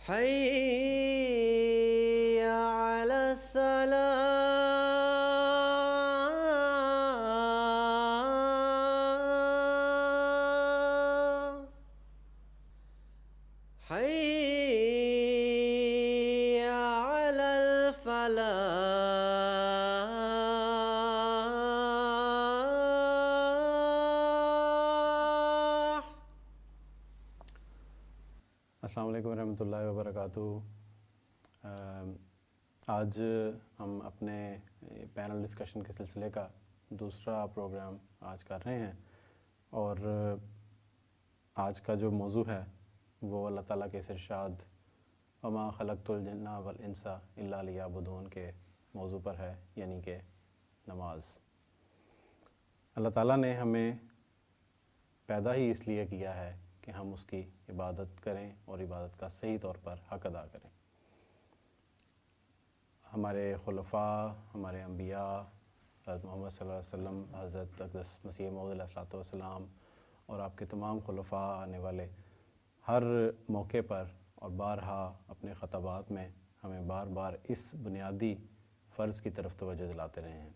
حي على الصلاة حي على الفلاح. السلام علیکم ورحمۃ اللہ وبرکاتہ۔ آج ہم اپنے پینل ڈسکشن کے سلسلے کا دوسرا پروگرام آج کر رہے ہیں، اور آج کا جو موضوع ہے وہ اللہ تعالیٰ کے اس ارشاد وما خلقت الجن والانس الا لیعبدون کے موضوع پر ہے، یعنی کہ نماز۔ اللہ تعالیٰ نے ہمیں پیدا ہی اس لیے کیا ہے کہ ہم اس کی عبادت کریں اور عبادت کا صحیح طور پر حق ادا کریں۔ ہمارے خلفاء، ہمارے انبیاء، حضرت محمد صلی اللہ علیہ وسلم، حضرت اقدس مسیح موعود علیہ الصلوۃ والسلام اور آپ کے تمام خلفاء آنے والے ہر موقع پر اور بارہا اپنے خطابات میں ہمیں بار بار اس بنیادی فرض کی طرف توجہ دلاتے رہے ہیں۔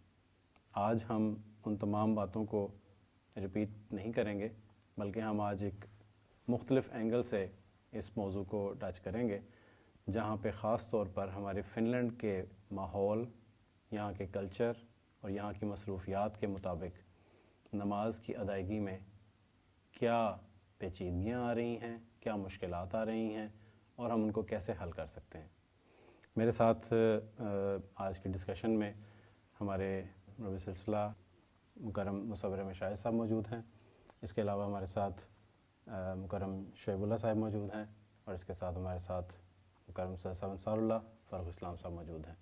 آج ہم ان تمام باتوں کو ریپیٹ نہیں کریں گے، بلکہ ہم آج ایک مختلف اینگل سے اس موضوع کو ٹچ کریں گے، جہاں پہ خاص طور پر ہمارے فن لینڈ کے ماحول، یہاں کے کلچر اور یہاں کی مصروفیات کے مطابق نماز کی ادائیگی میں کیا پیچیدگیاں آ رہی ہیں، کیا مشکلات آ رہی ہیں، اور ہم ان کو کیسے حل کر سکتے ہیں۔ میرے ساتھ آج کی ڈسکشن میں ہمارے ربی سلسلہ مکرم مصور مشاہد صاحب موجود ہیں، اس کے علاوہ ہمارے ساتھ مکرم شعیب اللہ صاحب موجود ہیں، اور اس کے ساتھ ہمارے ساتھ مکرم صاحب انصار اللہ فاروق اسلام صاحب موجود ہیں۔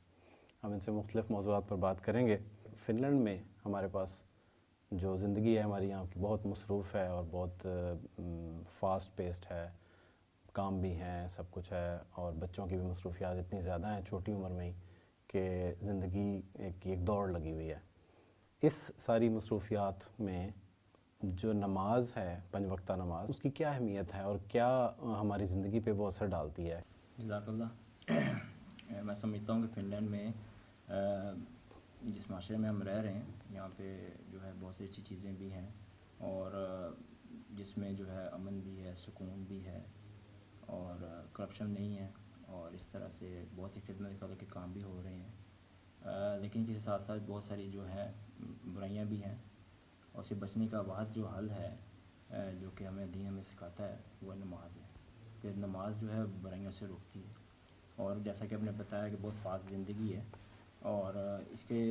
ہم ان سے مختلف موضوعات پر بات کریں گے۔ فن لینڈ میں ہمارے پاس جو زندگی ہے ہماری یہاں کی بہت مصروف ہے اور بہت فاسٹ پیسڈ ہے، کام بھی ہیں، سب کچھ ہے، اور بچوں کی بھی مصروفیات اتنی زیادہ ہیں چھوٹی عمر میں ہی کہ زندگی ایک دوڑ لگی ہوئی ہے۔ اس ساری مصروفیات میں جو نماز ہے، 5 وقتہ نماز، اس کی کیا اہمیت ہے اور کیا ہماری زندگی پہ وہ اثر ڈالتی ہے؟ جزاک اللہ۔ میں سمجھتا ہوں کہ فن لینڈ میں جس معاشرے میں ہم رہ رہے ہیں، یہاں پہ جو ہے بہت سی اچھی چیزیں بھی ہیں، اور جس میں جو ہے امن بھی ہے، سکون بھی ہے، اور کرپشن نہیں ہے، اور اس طرح سے بہت سی خدمت خلق کے کام بھی ہو رہے ہیں، لیکن اس کے ساتھ ساتھ بہت ساری جو ہے برائیاں بھی ہیں، اور اسے بچنے کا واحد جو حل ہے جو کہ ہمیں دین ہمیں سکھاتا ہے وہ نماز ہے، کہ نماز جو ہے برائیوں سے روکتی ہے۔ اور جیسا کہ آپ نے بتایا کہ بہت فاسٹ زندگی ہے، اور اس کے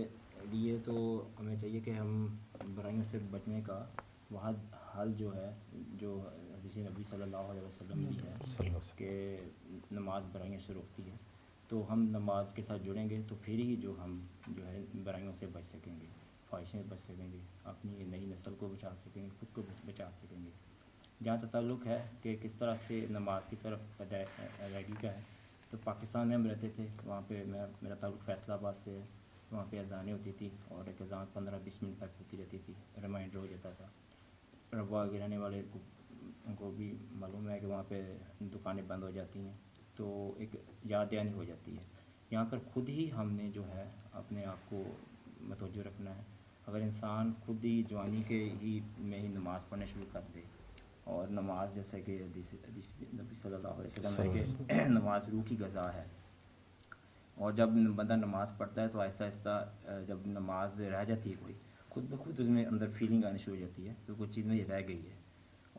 لیے تو ہمیں چاہیے کہ ہم برائیوں سے بچنے کا واحد حل جو ہے، جو حدیث نبی صلی اللہ علیہ وسلم بھی ہے کہ نماز برائیوں سے روکتی ہے، تو ہم نماز کے ساتھ جڑیں گے تو پھر ہی جو ہم جو ہے برائیوں سے بچ سکیں گے، خواہشیں بچ سکیں گے، اپنی نئی نسل کو بچا سکیں گے، خود کو بچا سکیں گے۔ جہاں تک تعلق ہے کہ کس طرح سے نماز کی طرف ادائیگی کا ہے، تو پاکستان میں ہم رہتے تھے، وہاں پہ میرا تعلق فیصل آباد سے ہے، وہاں پہ اذانیں ہوتی تھی، اور ایک اذان 15-20 منٹ تک ہوتی رہتی تھی، ریمائنڈر ہو جاتا تھا۔ ربوہ کے رہنے والے ان کو بھی معلوم ہے کہ وہاں پہ دکانیں بند ہو جاتی ہیں، تو ایک یاد دہانی ہو جاتی ہے۔ یہاں پر خود ہی ہم نے جو ہے اپنے آپ کو متوجہ رکھنا ہے۔ اگر انسان خود ہی جوانی کے ہی میں ہی نماز پڑھنا شروع کر دے، اور نماز جیسا کہ حدیث نبی صلی اللہ علیہ وسلم ہے کہ نماز روح کی غذا ہے، اور جب بندہ نماز پڑھتا ہے تو آہستہ آہستہ جب نماز رہ جاتی ہے کوئی، خود بخود اس میں اندر فیلنگ آنی شروع ہو جاتی ہے کہ کوئی چیز میں یہ رہ گئی ہے،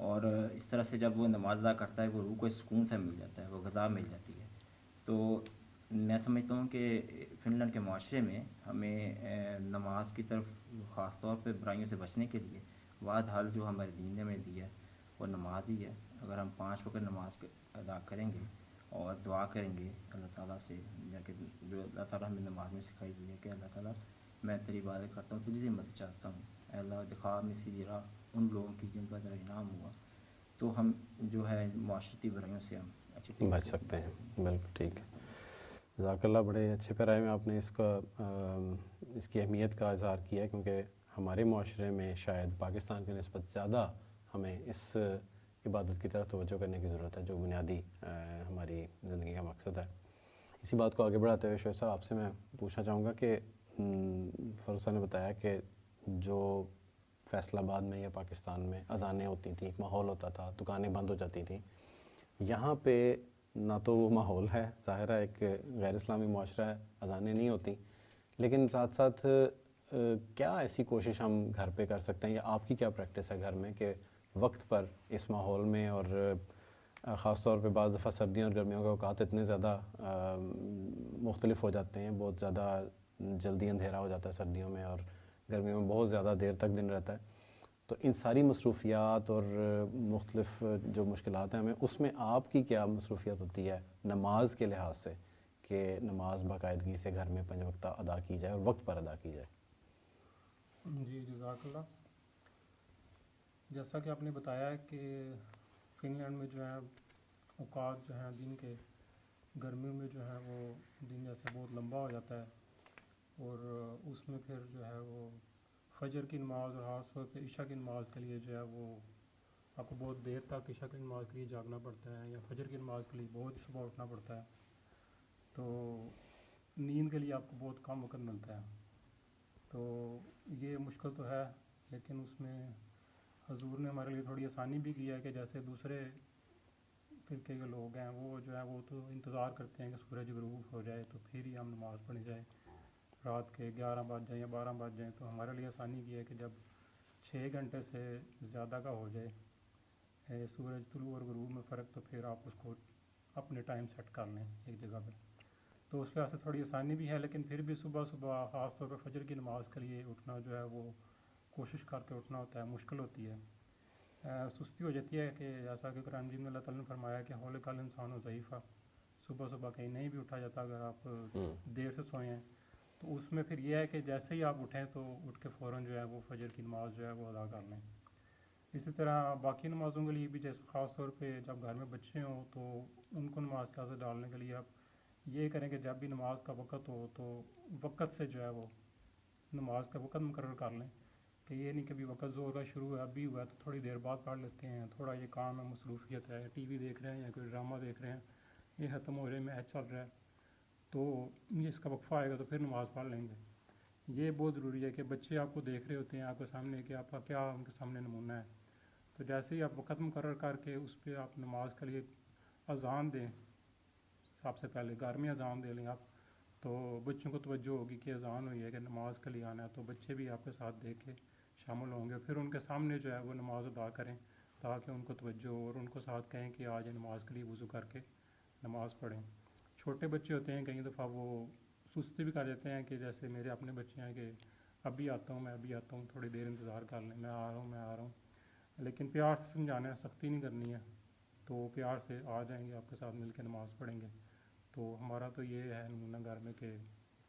اور اس طرح سے جب وہ نماز ادا کرتا ہے وہ روح کو سکون سے مل جاتا ہے، وہ غذا مل جاتی ہے۔ تو میں سمجھتا ہوں کہ فن لینڈ کے معاشرے میں ہمیں نماز کی طرف خاص طور پہ برائیوں سے بچنے کے لیے واحد حل جو ہمارے دین نے ہمیں دی ہے وہ نماز ہی ہے۔ اگر ہم 5 وقت نماز ادا کریں گے اور دعا کریں گے اللہ تعالیٰ سے، جو اللہ تعالیٰ ہمیں نماز میں سکھائی دی ہے کہ اللہ تعالیٰ میں تیری عبادت کرتا ہوں، تجھ سے مدد چاہتا ہوں، اے اللہ دکھا میں سیدھی راہ ان لوگوں کی جن پر تیرا انعام ہوا، تو ہم جو ہے معاشرتی برائیوں سے ہم اچھی طریقے بچ سے سکتے ہیں۔ بالکل ٹھیک ہے، جزاک اللہ۔ بڑے اچھے پیرائے میں آپ نے اس کی اہمیت کا اظہار کیا ہے، کیونکہ ہمارے معاشرے میں شاید پاکستان کی نسبت زیادہ ہمیں اس عبادت کی طرف توجہ کرنے کی ضرورت ہے جو بنیادی ہماری زندگی مقصد ہے. اسی بات کو آگے بڑھاتے ہوئے شعیب صاحب آپ سے میں پوچھنا چاہوں گا کہ فاروق صاحب نے بتایا کہ جو فیصل آباد میں یا پاکستان میں اذانیں ہوتی تھیں، ایک ماحول ہوتا تھا، دکانیں بند ہو جاتی تھیں، یہاں پہ نہ تو وہ ماحول ہے، ظاہر ہے ایک غیر اسلامی معاشرہ ہے، اذانیں نہیں ہوتی، لیکن ساتھ ساتھ کیا ایسی کوشش ہم گھر پہ کر سکتے ہیں یا آپ کی کیا پریکٹس ہے گھر میں کہ وقت پر اس ماحول میں، اور خاص طور پہ بعض دفعہ سردیوں اور گرمیوں کے اوقات اتنے زیادہ مختلف ہو جاتے ہیں، بہت زیادہ جلدی اندھیرا ہو جاتا ہے سردیوں میں، اور گرمیوں میں بہت زیادہ دیر تک دن رہتا ہے، تو ان ساری مصروفیات اور مختلف جو مشکلات ہیں ہمیں، اس میں آپ کی کیا مصروفیت ہوتی ہے نماز کے لحاظ سے کہ نماز باقاعدگی سے گھر میں 5 وقتہ ادا کی جائے اور وقت پر ادا کی جائے؟ جی جزاک اللہ. جیسا کہ آپ نے بتایا ہے کہ فن لینڈ میں جو ہے اوقات جو ہیں دن کے گرمیوں میں جو ہے وہ دن جیسے بہت لمبا ہو جاتا ہے، اور اس میں پھر جو ہے وہ فجر کی نماز اور خاص طور پہ عشاء کی نماز کے لیے جو ہے وہ آپ کو بہت دیر تک عشاء کی نماز کے لیے جاگنا پڑتا ہے، یا فجر کی نماز کے لیے بہت صبح اٹھنا پڑتا ہے، تو نیند کے لیے آپ کو بہت کم وقت ملتا ہے. تو یہ مشکل تو ہے، لیکن اس میں حضور نے ہمارے لیے تھوڑی آسانی بھی کی ہے کہ جیسے دوسرے فرقے کے لوگ ہیں وہ جو ہے وہ تو انتظار کرتے ہیں کہ سورج غروب ہو جائے تو پھر ہی ہم نماز پڑھنے جائیں، رات کے 11 بج جائیں یا 12 بج جائیں. تو ہمارے لیے آسانی کی ہے کہ جب 6 گھنٹے سے زیادہ کا ہو جائے سورج طلوع اور غروب میں فرق، تو پھر آپ اس کو اپنے ٹائم سیٹ کر لیں ایک جگہ پہ. تو اس لحاظ سے تھوڑی آسانی بھی ہے، لیکن پھر بھی صبح صبح خاص طور پہ فجر کی نماز کے لیے اٹھنا جو ہے وہ کوشش کر کے اٹھنا ہوتا ہے، مشکل ہوتی ہے، سستی ہو جاتی ہے. کہ جیسا کہ قرآن مجید میں اللہ تعالیٰ نے فرمایا کہ خلق الانسان ضعیفا، صبح صبح کہیں نہیں بھی اٹھا جاتا اگر آپ دیر سے سوئے ہیں. تو اس میں پھر یہ ہے کہ جیسے ہی آپ اٹھیں تو اٹھ کے فوراً جو ہے وہ فجر کی نماز جو ہے وہ ادا کر لیں. اسی طرح باقی نمازوں کے لیے بھی، جیسے خاص طور پہ جب گھر میں بچے ہوں تو ان کو نماز کی عادت ڈالنے کے لیے آپ یہ کریں کہ جب بھی نماز کا وقت ہو تو وقت سے جو ہے وہ نماز کا وقت مقرر کر لیں، کہ یہ نہیں کہ بھی وقت زور کا شروع ہے اب بھی ہوا ہے تو تھوڑی دیر بعد پڑھ لیتے ہیں، تھوڑا یہ کام ہے، مصروفیت ہے، ٹی وی دیکھ رہے ہیں یا کوئی ڈرامہ دیکھ رہے ہیں، یہ ختم ہو رہے ہیں، میچ چل رہا ہے تو یہ اس کا وقفہ آئے گا تو پھر نماز پڑھ لیں گے. یہ بہت ضروری ہے کہ بچے آپ کو دیکھ رہے ہوتے ہیں آپ کے سامنے کہ آپ کا کیا ان کے سامنے نمونہ ہے. تو جیسے ہی آپ وقت مقرر کر کے اس پہ آپ نماز کے لیے اذان دیں، سب سے پہلے گھر میں اذان دے لیں آپ، تو بچوں کو توجہ ہوگی کہ اذان ہوئی ہے کہ نماز کے لیے آنا ہے، تو بچے بھی آپ کے ساتھ دیکھ کے شامل ہوں گے. پھر ان کے سامنے جو ہے وہ نماز ادا کریں تاکہ ان کو توجہ ہو، اور ان کو ساتھ کہیں کہ آج نماز کے لیے وضو کر کے نماز پڑھیں. چھوٹے بچے ہوتے ہیں کئی دفعہ وہ سستی بھی کر دیتے ہیں، کہ جیسے میرے اپنے بچے ہیں کہ ابھی آتا ہوں میں ابھی آتا ہوں، تھوڑی دیر انتظار کر لیں، میں آ رہا ہوں میں آ رہا ہوں. لیکن پیار سے سمجھانا ہے، سختی نہیں کرنی ہے، تو پیار سے آ جائیں گے آپ کے ساتھ مل کے نماز پڑھیں گے. تو ہمارا تو یہ ہے نمونہ گھر میں کہ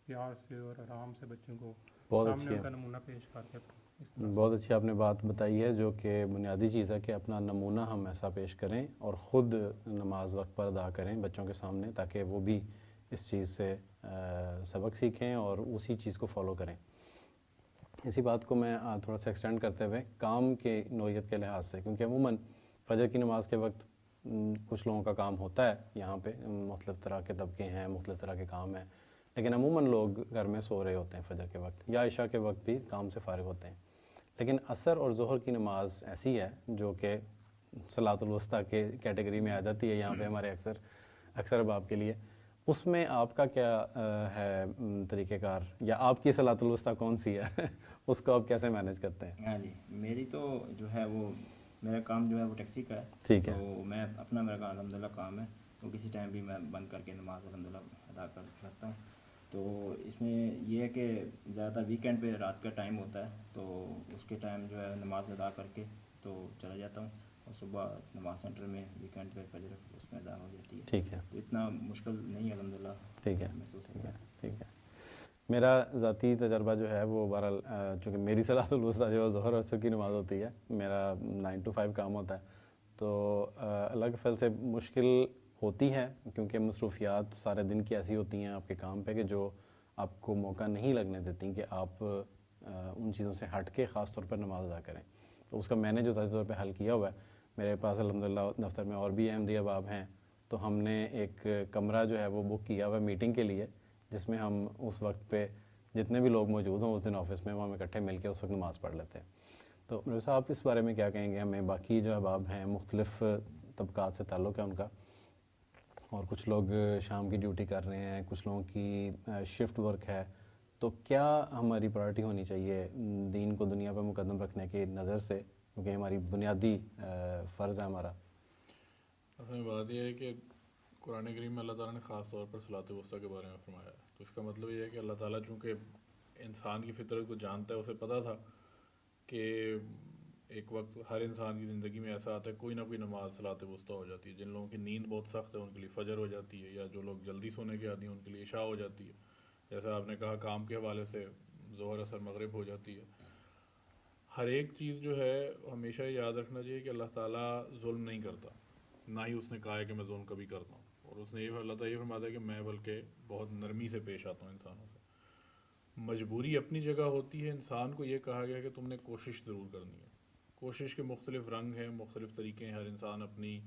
پیار سے اور آرام سے بچوں کو بہت سامنے اچھی ان ہے، کا نمونہ پیش کر کے اس طرح سے. بہت اچھی آپ نے بات بتائی ہے، جو کہ بنیادی چیز ہے کہ اپنا نمونہ ہم ایسا پیش کریں اور خود نماز وقت پر ادا کریں بچوں کے سامنے، تاکہ وہ بھی اس چیز سے سبق سیکھیں اور اسی چیز کو فالو کریں. اسی بات کو میں تھوڑا سا ایکسٹینڈ کرتے ہوئے کام کے نوعیت کے لحاظ سے، کیونکہ عموماً فجر کی نماز کے وقت کچھ لوگوں کا کام ہوتا ہے، یہاں پہ مختلف طرح کے طبقے ہیں، مختلف طرح کے کام ہیں، لیکن عموماً لوگ گھر میں سو رہے ہوتے ہیں فجر کے وقت، یا عشاء کے وقت بھی کام سے فارغ ہوتے ہیں. لیکن عصر اور ظہر کی نماز ایسی ہے جو کہ صلاۃ الوسطیٰ کے کیٹیگری میں آ جاتی ہے یہاں پہ ہمارے اکثر احباب کے لیے. اس میں آپ کا کیا ہے طریقہ کار، یا آپ کی صلاۃ الوسطیٰ کون سی ہے اس کو آپ کیسے مینیج کرتے ہیں؟ ہاں جی، میری تو جو ہے وہ میرا کام جو ہے وہ ٹیکسی کا ہے. ٹھیک ہے. تو میں اپنا میرا الحمدللہ کام ہے، تو کسی ٹائم بھی میں بند کر کے نماز الحمدللہ ادا کر سکتا ہوں. تو اس میں یہ ہے کہ زیادہ تر ویکینڈ پہ رات کا ٹائم ہوتا ہے، تو اس کے ٹائم جو ہے نماز ادا کر کے تو چلا جاتا ہوں، اور صبح نماز سینٹر میں ویکینڈ پہ فجر اس میں ادا ہو جاتی ہے. ٹھیک ہے. تو اتنا مشکل نہیں ہے الحمدللہ. ٹھیک ہے. محسوس ہوتا ہے. ٹھیک ہے. میرا ذاتی تجربہ جو ہے وہ بہرحال چونکہ میری صلاۃ الوسطیٰ جو ہے ظہر اور عصر کی نماز ہوتی ہے، میرا 9 to 5 کام ہوتا ہے، تو الگ فعل سے مشکل ہوتی ہے، کیونکہ مصروفیات سارے دن کی ایسی ہوتی ہیں آپ کے کام پہ کہ جو آپ کو موقع نہیں لگنے دیتی کہ آپ ان چیزوں سے ہٹ کے خاص طور پر نماز ادا کریں. تو اس کا میں نے جو ذاتی طور پہ حل کیا ہوا ہے، میرے پاس الحمدللہ دفتر میں اور بھی احمدی احباب ہیں تو ہم نے ایک کمرہ جو ہے وہ بک کیا ہوا میٹنگ کے لیے، جس میں ہم اس وقت پہ جتنے بھی لوگ موجود ہوں اس دن آفس میں، وہ ہم اکٹھے مل کے اس وقت نماز پڑھ لیتے ہیں. تو مرزا صاحب آپ اس بارے میں کیا کہیں گے؟ ہمیں باقی جو احباب ہیں مختلف طبقات سے تعلق ہے ان کا، اور کچھ لوگ شام کی ڈیوٹی کر رہے ہیں، کچھ لوگوں کی شفٹ ورک ہے، تو کیا ہماری پرائرٹی ہونی چاہیے دین کو دنیا پہ مقدم رکھنے کی نظر سے، کیونکہ ہماری بنیادی فرض ہے ہمارا؟ اصل میں بات یہ ہے کہ قرآن کریم میں اللہ تعالیٰ نے خاص طور پر صلاۃ وسطیٰ کے بارے میں فرمایا ہے. تو اس کا مطلب یہ ہے کہ اللہ تعالیٰ چونکہ انسان کی فطرت کو جانتا ہے، اسے پتہ تھا کہ ایک وقت ہر انسان کی زندگی میں ایسا آتا ہے کوئی نہ کوئی نماز صلاۃ وسطیٰ ہو جاتی ہے. جن لوگوں کی نیند بہت سخت ہے ان کے لیے فجر ہو جاتی ہے، یا جو لوگ جلدی سونے کے عادی ہیں ان کے لیے عشاء ہو جاتی ہے. جیسا آپ نے کہا کام کے حوالے سے ظہر اثر مغرب ہو جاتی ہے. ہر ایک چیز جو ہے ہمیشہ یاد رکھنا چاہیے کہ اللہ تعالیٰ ظلم نہیں کرتا، نہ ہی اس نے کہا ہے کہ میں ظلم کبھی کرتا ہوں. اور اس نے یہ اللہ تعالیٰ یہ فرماتا ہے کہ میں بلکہ بہت نرمی سے پیش آتا ہوں انسانوں سے. مجبوری اپنی جگہ ہوتی ہے. انسان کو یہ کہا گیا کہ تم نے کوشش ضرور کرنی ہے. کوشش کے مختلف رنگ ہیں، مختلف طریقے ہیں. ہر انسان اپنی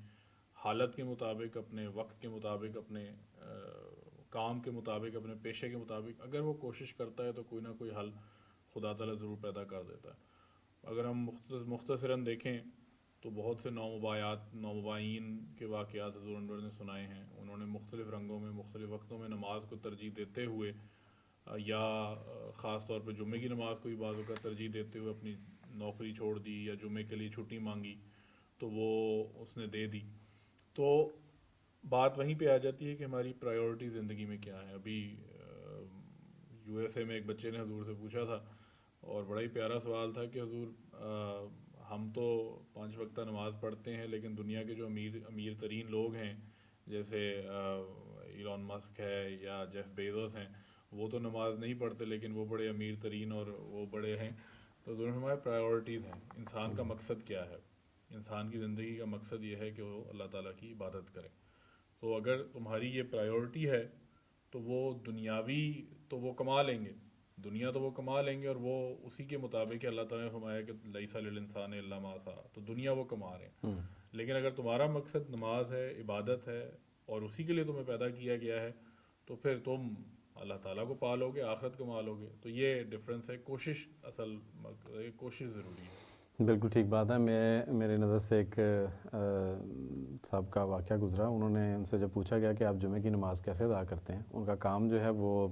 حالت کے مطابق، اپنے وقت کے مطابق، اپنے کام کے مطابق، اپنے پیشے کے مطابق اگر وہ کوشش کرتا ہے تو کوئی نہ کوئی حل خدا تعالیٰ ضرور پیدا کر دیتا ہے. اگر ہم مختصراً دیکھیں تو بہت سے نومبائین کے واقعات حضور انور نے سنائے ہیں. انہوں نے مختلف رنگوں میں مختلف وقتوں میں نماز کو ترجیح دیتے ہوئے، یا خاص طور پہ جمعے کی نماز کو بھی بعض اوقات ترجیح دیتے ہوئے اپنی نوکری چھوڑ دی، یا جمعے کے لیے چھٹی مانگی تو وہ اس نے دے دی. تو بات وہیں پہ آ جاتی ہے کہ ہماری پرائیورٹی زندگی میں کیا ہے. ابھی یو ایس اے میں ایک بچے نے حضور سے پوچھا تھا، اور بڑا ہی پیارا سوال تھا کہ حضور ہم تو 5 وقتہ نماز پڑھتے ہیں، لیکن دنیا کے جو امیر ترین لوگ ہیں جیسے ایلون مسک ہے یا جیف بیزوس ہیں، وہ تو نماز نہیں پڑھتے لیکن وہ بڑے امیر ترین اور وہ بڑے ہیں. تو حضور نے ہمارے پرائیورٹیز ہیں. انسان کا مقصد کیا ہے؟ انسان کی زندگی کا مقصد یہ ہے کہ وہ اللہ تعالیٰ کی عبادت کرے. تو اگر تمہاری یہ پرائیورٹی ہے تو وہ دنیاوی تو وہ کما لیں گے، دنیا تو وہ کما لیں گے، اور وہ اسی کے مطابق اللہ تعالیٰ نے فرمایا کہ لیس للانسان الا ما سعی، تو دنیا وہ کما رہے ہیں. لیکن اگر تمہارا مقصد نماز ہے، عبادت ہے، اور اسی کے لیے تمہیں پیدا کیا گیا ہے، تو پھر تم اللہ تعالیٰ کو پالو گے، آخرت کما لو گے. تو یہ ڈفرینس ہے. کوشش ضروری ہے. بالکل ٹھیک بات ہے. میرے نظر سے ایک صاحب کا واقعہ گزرا. انہوں نے ان سے جب پوچھا گیا کہ آپ جمعے کی نماز کیسے ادا کرتے ہیں، ان کا کام جو ہے وہ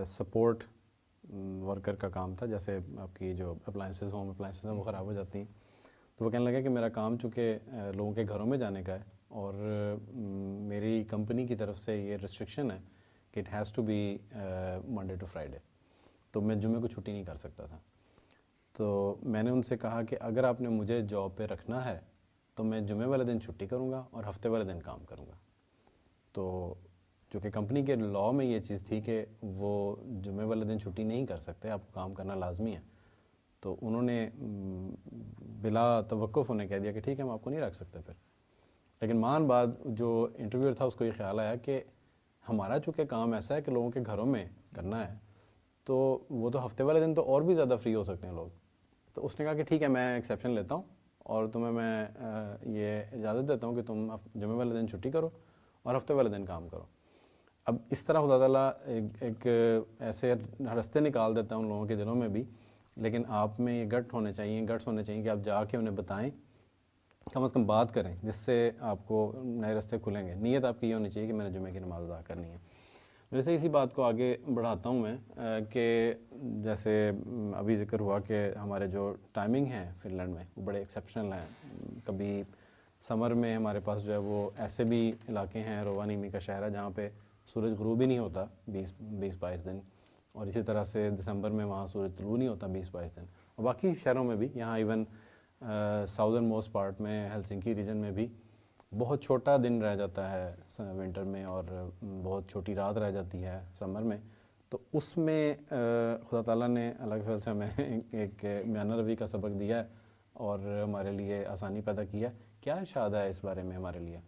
سپورٹ ورکر کا کام تھا. جیسے آپ کی جو اپلائنسز ہوم اپلائنسز ہیں وہ خراب ہو جاتی ہیں، تو وہ کہنے لگا کہ میرا کام چونکہ لوگوں کے گھروں میں جانے کا ہے، اور میری کمپنی کی طرف سے یہ ریسٹرکشن ہے کہ it has to be Monday to Friday, تو میں جمعے کو چھٹی نہیں کر سکتا تھا. تو میں نے ان سے کہا کہ اگر آپ نے مجھے جاب پہ رکھنا ہے تو میں جمعے والے دن چھٹی کروں گا اور ہفتے والے دن کام کروں گا. تو چونکہ کمپنی کے لاء میں یہ چیز تھی کہ وہ جمعے والے دن چھٹی نہیں کر سکتے، آپ کو کام کرنا لازمی ہے. تو انہوں نے بلا توقف انہیں کہہ دیا کہ ٹھیک ہے ہم آپ کو نہیں رکھ سکتے پھر. لیکن مان بعد جو انٹرویور تھا اس کو یہ خیال آیا کہ ہمارا چونکہ کام ایسا ہے کہ لوگوں کے گھروں میں کرنا ہے، تو وہ تو ہفتے والے دن تو اور بھی زیادہ فری ہو سکتے ہیں لوگ. تو اس نے کہا کہ ٹھیک ہے میں ایکسیپشن لیتا ہوں، اور تمہیں میں یہ اجازت دیتا ہوں کہ تم جمعے والے دن چھٹی کرو اور ہفتے والے دن کام کرو. اب اس طرح خدا تعالیٰ ایک ایسے رستے نکال دیتا ہے ان لوگوں کے دلوں میں بھی. لیکن آپ میں یہ گٹس ہونے چاہیے کہ آپ جا کے انہیں بتائیں، کم از کم بات کریں، جس سے آپ کو نئے رستے کھلیں گے. نیت آپ کی یہ ہونی چاہیے کہ میں نے جمعے کی نماز ادا کرنی ہے. ویسے اسی بات کو آگے بڑھاتا ہوں میں کہ جیسے ابھی ذکر ہوا کہ ہمارے جو ٹائمنگ ہیں فن لینڈ میں وہ بڑے ایکسیپشنل ہیں. کبھی سمر میں ہمارے پاس جو ہے وہ ایسے بھی علاقے ہیں، رووانیمی کا شہر ہے جہاں پہ سورج غروب ہی نہیں ہوتا 20-22 دن، اور اسی طرح سے دسمبر میں وہاں سورج طلوع نہیں ہوتا 20-22 دن. اور باقی شہروں میں بھی، یہاں ایون ساؤدرن موسٹ پارٹ میں ہیلسنکی ریجن میں بھی بہت چھوٹا دن رہ جاتا ہے ونٹر میں، اور بہت چھوٹی رات رہ جاتی ہے سمر میں. تو اس میں خدا تعالیٰ نے اللہ کے فضل سے ہمیں ایک میانہ روی کا سبق دیا ہے اور ہمارے لیے آسانی پیدا کی ہے. کیا ارشاد ہے اس بارے میں ہمارے لیے؟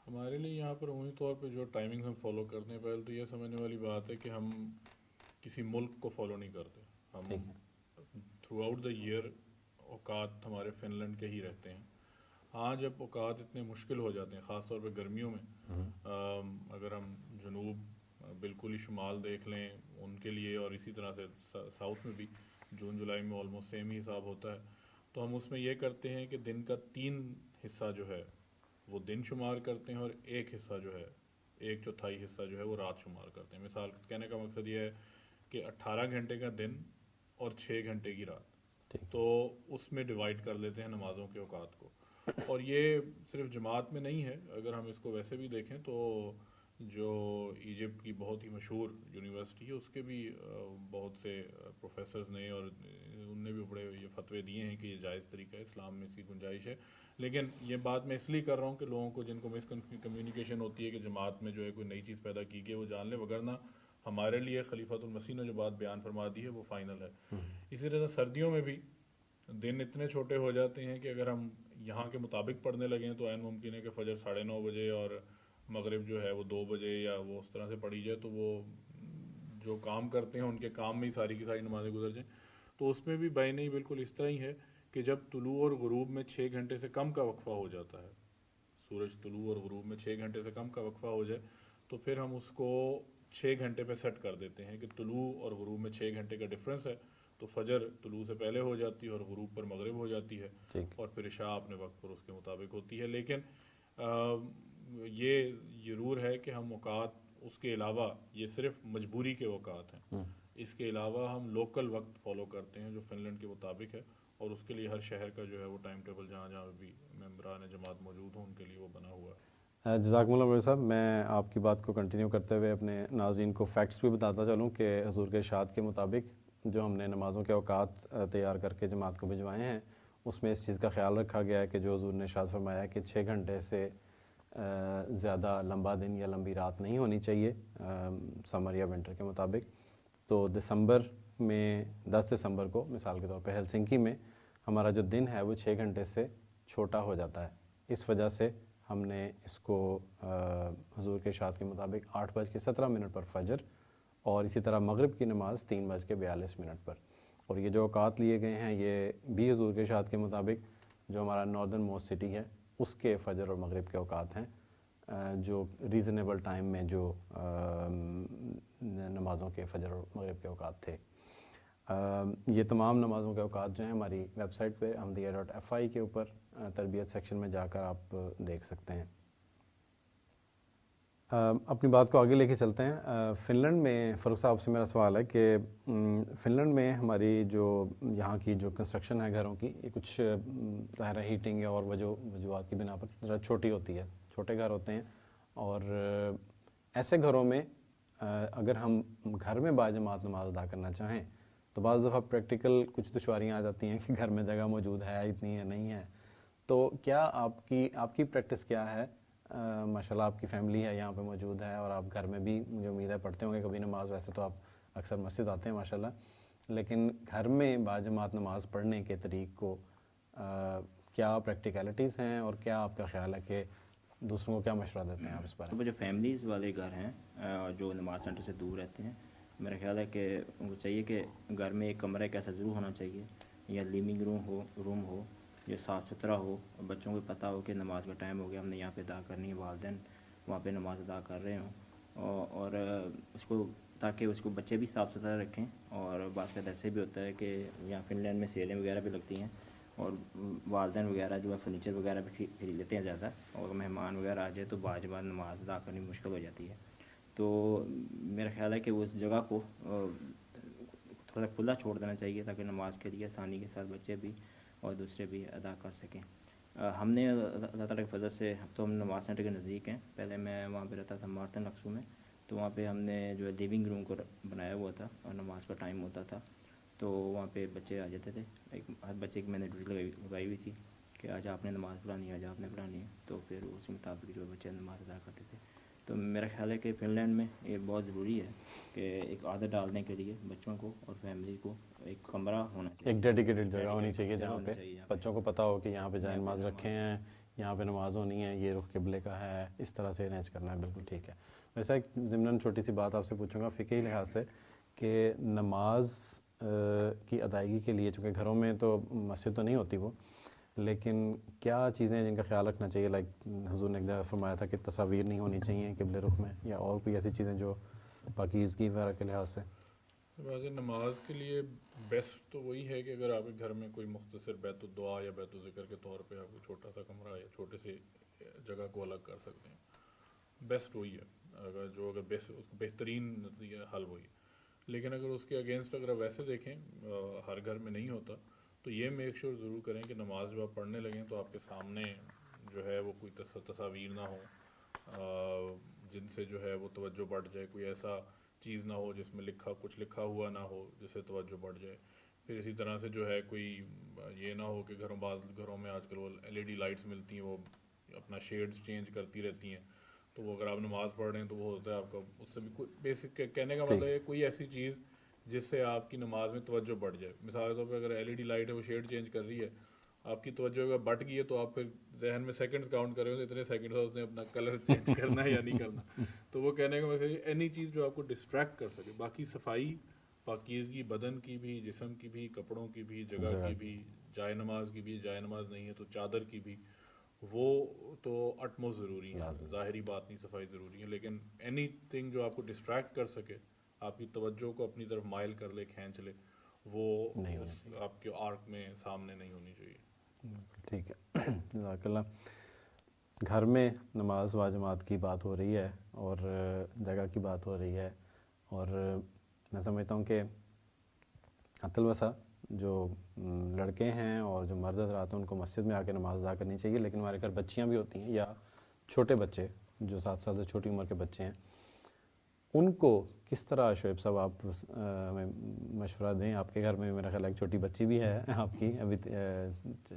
ہمارے لیے یہاں پر عمومی طور پہ جو ٹائمنگ ہم فالو کرتے ہیں، پہلے تو یہ سمجھنے والی بات ہے کہ ہم کسی ملک کو فالو نہیں کرتے. ہم تھرو آؤٹ دا ایئر اوقات ہمارے فن لینڈ کے ہی رہتے ہیں. ہاں جب اوقات اتنے مشکل ہو جاتے ہیں خاص طور پہ گرمیوں میں، اگر ہم جنوب بالکل ہی شمال دیکھ لیں ان کے لیے، اور اسی طرح سے ساؤتھ میں بھی جون جولائی میں آلموسٹ سیم ہی حساب ہوتا ہے، تو ہم اس میں یہ کرتے ہیں کہ دن کا 3 حصہ جو ہے وہ دن شمار کرتے ہیں، اور ایک حصہ جو ہے 1/4 حصہ جو ہے وہ رات شمار کرتے ہیں. مثال کہنے کا مقصد یہ ہے کہ 18 گھنٹے کا دن اور 6 گھنٹے کی رات، تو اس میں ڈیوائڈ کر لیتے ہیں نمازوں کے اوقات کو. اور یہ صرف جماعت میں نہیں ہے، اگر ہم اس کو ویسے بھی دیکھیں تو جو ایجپٹ کی بہت ہی مشہور یونیورسٹی ہے اس کے بھی بہت سے پروفیسرز نے اور ان نے بھی بڑے یہ فتوے دیے ہیں کہ یہ جائز طریقہ ہے، اسلام میں اس کی گنجائش ہے. لیکن یہ بات میں اس لیے کر رہا ہوں کہ لوگوں کو جن کو مس کمیونیکیشن ہوتی ہے کہ جماعت میں جو ہے کوئی نئی چیز پیدا کی گئی وہ جان لیں، وگرنہ ہمارے لیے خلیفۃ المسیح نے جو بات بیان فرما دی ہے وہ فائنل ہے. اسی طرح سردیوں میں بھی دن اتنے چھوٹے ہو جاتے ہیں کہ اگر ہم یہاں کے مطابق پڑھنے لگیں تو عین ممکن ہے کہ فجر 9:30 بجے اور مغرب جو ہے وہ 2 بجے یا وہ اس طرح سے پڑھی جائے، تو وہ جو کام کرتے ہیں ان کے کام میں ہی ساری کی ساری نمازیں گزر جائیں. تو اس میں بھی بینی بالکل اس طرح ہی ہے کہ جب طلوع اور غروب میں 6 گھنٹے سے کم کا وقفہ ہو جاتا ہے، سورج طلوع اور غروب میں 6 گھنٹے سے کم کا وقفہ ہو جائے، تو پھر ہم اس کو 6 گھنٹے پہ سیٹ کر دیتے ہیں کہ طلوع اور غروب میں 6 گھنٹے کا ڈفرینس ہے، تو فجر طلوع سے پہلے ہو جاتی ہے اور غروب پر مغرب ہو جاتی ہے، اور پھر عشاء اپنے وقت پر اس کے مطابق ہوتی ہے. لیکن یہ ضرور ہے کہ ہم اوقات اس کے علاوہ، یہ صرف مجبوری کے اوقات ہیں، اس کے علاوہ ہم لوکل وقت فالو کرتے ہیں جو فن لینڈ کے مطابق ہے، اور اس کے لیے ہر شہر کا جو ہے وہ ٹائم ٹیبل جہاں جہاں بھی ممبران جماعت موجود ہوں ان کے لیے وہ بنا ہوا ہے. جزاکم اللہ مولوی صاحب. میں آپ کی بات کو کنٹینیو کرتے ہوئے اپنے ناظرین کو فیکٹس بھی بتاتا چلوں کہ حضور کے ارشاد کے مطابق جو ہم نے نمازوں کے اوقات تیار کر کے جماعت کو بھجوائے ہیں اس میں اس چیز کا خیال رکھا گیا ہے کہ جو حضور نے ارشاد فرمایا ہے کہ 6 گھنٹے سے زیادہ لمبا دن یا لمبی رات نہیں ہونی چاہیے سمر یا ونٹر کے مطابق. تو دسمبر میں 10 دسمبر کو مثال کے طور پہ ہیلسنکی میں ہمارا جو دن ہے وہ 6 گھنٹے سے چھوٹا ہو جاتا ہے. اس وجہ سے ہم نے اس کو حضور کے ارشاد کے مطابق 8:17 پر فجر اور اسی طرح مغرب کی نماز 3:42 پر. اور یہ جو اوقات لیے گئے ہیں یہ بھی حضور کے ارشاد کے مطابق جو ہمارا ناردرن موسٹ سٹی ہے اس کے فجر اور مغرب کے اوقات ہیں، جو ریزنیبل ٹائم میں جو نمازوں کے فجر اور مغرب کے اوقات تھے. یہ تمام نمازوں کے اوقات جو ہیں ہماری ویب سائٹ پہ ahmadiyya.fi کے اوپر تربیت سیکشن میں جا کر آپ دیکھ سکتے ہیں. اپنی بات کو آگے لے کے چلتے ہیں. فن لینڈ میں فاروق صاحب سے میرا سوال ہے کہ فن لینڈ میں ہماری جو یہاں کی جو کنسٹرکشن ہے گھروں کی یہ کچھ ظاہر ہیٹنگ اور وجوہات کی بنا پر ذرا چھوٹی ہوتی ہے، چھوٹے گھر ہوتے ہیں، اور ایسے گھروں میں اگر ہم گھر میں باجماعت نماز ادا کرنا چاہیں تو بعض دفعہ پریکٹیکل کچھ دشواریاں آ جاتی ہیں کہ گھر میں جگہ موجود ہے اتنی ہے نہیں ہے. تو کیا آپ کی پریکٹس کیا ہے؟ ماشاءاللہ آپ کی فیملی ہے یہاں پہ موجود ہے اور آپ گھر میں بھی مجھے امید ہے پڑھتے ہوں گے کبھی نماز. ویسے تو آپ اکثر مسجد آتے ہیں ماشاءاللہ، لیکن گھر میں باجماعت نماز پڑھنے کے طریق کو کیا پریکٹیکلٹیز ہیں اور کیا آپ کا خیال ہے کہ دوسروں کو کیا مشورہ دیتے ہیں آپ اس بارے میں؟ جو فیملیز والے گھر ہیں جو نماز سینٹر سے دور رہتے ہیں، میرا خیال ہے کہ ان کو چاہیے کہ گھر میں ایک کمرہ ایک ایسا ضرور ہونا چاہیے یا لیونگ روم ہو جو صاف ستھرا ہو، بچوں کو پتہ ہو کہ نماز کا ٹائم ہو گیا، ہم نے یہاں پہ ادا کرنی ہے، والدین وہاں پہ نماز ادا کر رہے ہوں، اور اس کو تاکہ اس کو بچے بھی صاف ستھرا رکھیں. اور بعض کا ایسے بھی ہوتا ہے کہ یہاں فن لینڈ میں سیلیں وغیرہ بھی لگتی ہیں اور والدین وغیرہ جو ہے فرنیچر وغیرہ بھی خرید لیتے ہیں زیادہ، اور مہمان وغیرہ آ جائے تو باجماعت نماز ادا کرنی مشکل ہو جاتی ہے. تو میرا خیال ہے کہ اس جگہ کو تھوڑا کھلا چھوڑ دینا چاہیے تاکہ نماز کے لیے آسانی کے ساتھ بچے بھی اور دوسرے بھی ادا کر سکیں. ہم نے اللہ تعالیٰ کی فضل سے تو ہم نماز سینٹر کے نزدیک ہیں. پہلے میں وہاں پہ رہتا تھا مارٹن لکسو میں، تو وہاں پہ ہم نے جو ہے لیونگ روم کو بنایا ہوا تھا اور نماز کا ٹائم ہوتا تھا تو وہاں پہ بچے آ جاتے تھے. ہر بچے کی میں نے ڈیوٹی لگائی ہوئی تھی کہ آج آپ نے نماز پڑھانی ہے، آج آپ نے پڑھانی ہے، تو پھر اس مطابق جو بچے نماز ادا کرتے تھے. تو میرا خیال ہے کہ فن لینڈ میں یہ بہت ضروری ہے کہ ایک عادت ڈالنے کے لیے بچوں کو اور فیملی کو ایک کمرہ ہونا چاہیے، ایک ڈیڈیکیٹڈ جگہ ہونی چاہیے جہاں پہ بچوں کو پتہ ہو کہ یہاں پہ جائے نماز رکھے ہیں، یہاں پہ نماز ہونی ہے، یہ رخ قبلے کا ہے، اس طرح سے ارینج کرنا ہے. بالکل ٹھیک ہے. ویسا ایک ضمناً چھوٹی سی بات آپ سے پوچھوں گا فقہی لحاظ سے کہ نماز کی ادائیگی کے لیے، چونکہ گھروں میں تو مسجد تو نہیں ہوتی وہ، لیکن کیا چیزیں جن کا خیال رکھنا چاہیے؟ لائک حضور نے ایک جگہ فرمایا تھا کہ تصاویر نہیں ہونی چاہیے قبلہ رخ میں، یا اور کوئی ایسی چیزیں جو پاکیزگی وغیرہ کے لحاظ سے؟ ویسے نماز کے لیے بیسٹ تو وہی ہے کہ اگر آپ کے گھر میں کوئی مختصر بیت الدعا یا بیت الذکر کے طور پہ آپ کو چھوٹا سا کمرہ یا چھوٹے سے جگہ کو الگ کر سکتے ہیں، بیسٹ وہی ہے، اگر بیسٹ اس کو بہترین حل وہی ہے۔ لیکن اگر اس کے اگینسٹ اگر آپ ویسے دیکھیں ہر گھر میں نہیں ہوتا، تو یہ میک شیور ضرور کریں کہ نماز جو آپ پڑھنے لگیں تو آپ کے سامنے جو ہے وہ کوئی تصاویر نہ ہو جن سے جو ہے وہ توجہ بڑھ جائے، کوئی ایسا چیز نہ ہو جس میں کچھ لکھا ہوا نہ ہو جس سے توجہ بڑھ جائے۔ پھر اسی طرح سے جو ہے کوئی یہ نہ ہو کہ بعض گھروں میں آج کل وہ LED لائٹس ملتی ہیں، وہ اپنا شیڈز چینج کرتی رہتی ہیں، تو وہ اگر آپ نماز پڑھ رہے ہیں تو وہ ہوتا ہے آپ کا اس سے بھی کوئی بیسک کہنے کا مطلب ہے کوئی ایسی چیز جس سے آپ کی نماز میں توجہ بڑھ جائے۔ مثال کے طور پہ اگر LED لائٹ ہے وہ شیڈ چینج کر رہی ہے، آپ کی توجہ اگر بٹ گئی ہے تو آپ پھر ذہن میں سیکنڈز کاؤنٹ کر رہے ہو اتنے سیکنڈ اس نے اپنا کلر چینج کرنا ہے یا نہیں کرنا۔ تو وہ کہنے کا مطلب اینی چیز جو آپ کو ڈسٹریکٹ کر سکے۔ باقی صفائی پاکیزگی بدن کی بھی، جسم کی بھی، کپڑوں کی بھی، جگہ کی بھی، جائے نماز کی بھی، جائے نماز نہیں ہے تو چادر کی بھی، وہ تو اٹموسٹ ضروری ہے، ظاہری بات نہیں صفائی ضروری ہے، لیکن اینی تھنگ جو آپ کو ڈسٹریکٹ کر سکے، آپ کی توجہ کو اپنی طرف مائل کر لے، کھینچ لے، وہ آپ کے آرک میں سامنے نہیں ہونی چاہیے۔ ٹھیک ہے، جزاک اللہ۔ گھر میں نماز با جماعت کی بات ہو رہی ہے اور جگہ کی بات ہو رہی ہے، اور میں سمجھتا ہوں کہ حتی الوسع جو لڑکے ہیں اور جو مرد حضرات ہیں ان کو مسجد میں آ کے نماز ادا کرنی چاہیے، لیکن ہمارے گھر بچیاں بھی ہوتی ہیں یا چھوٹے بچے جو 7 سال سے چھوٹی عمر کے بچے ہیں، ان کو کس طرح شعیب صاحب آپ ہمیں مشورہ دیں؟ آپ کے گھر میں میرا خیال ہے ایک چھوٹی بچی بھی ہے آپ کی، ابھی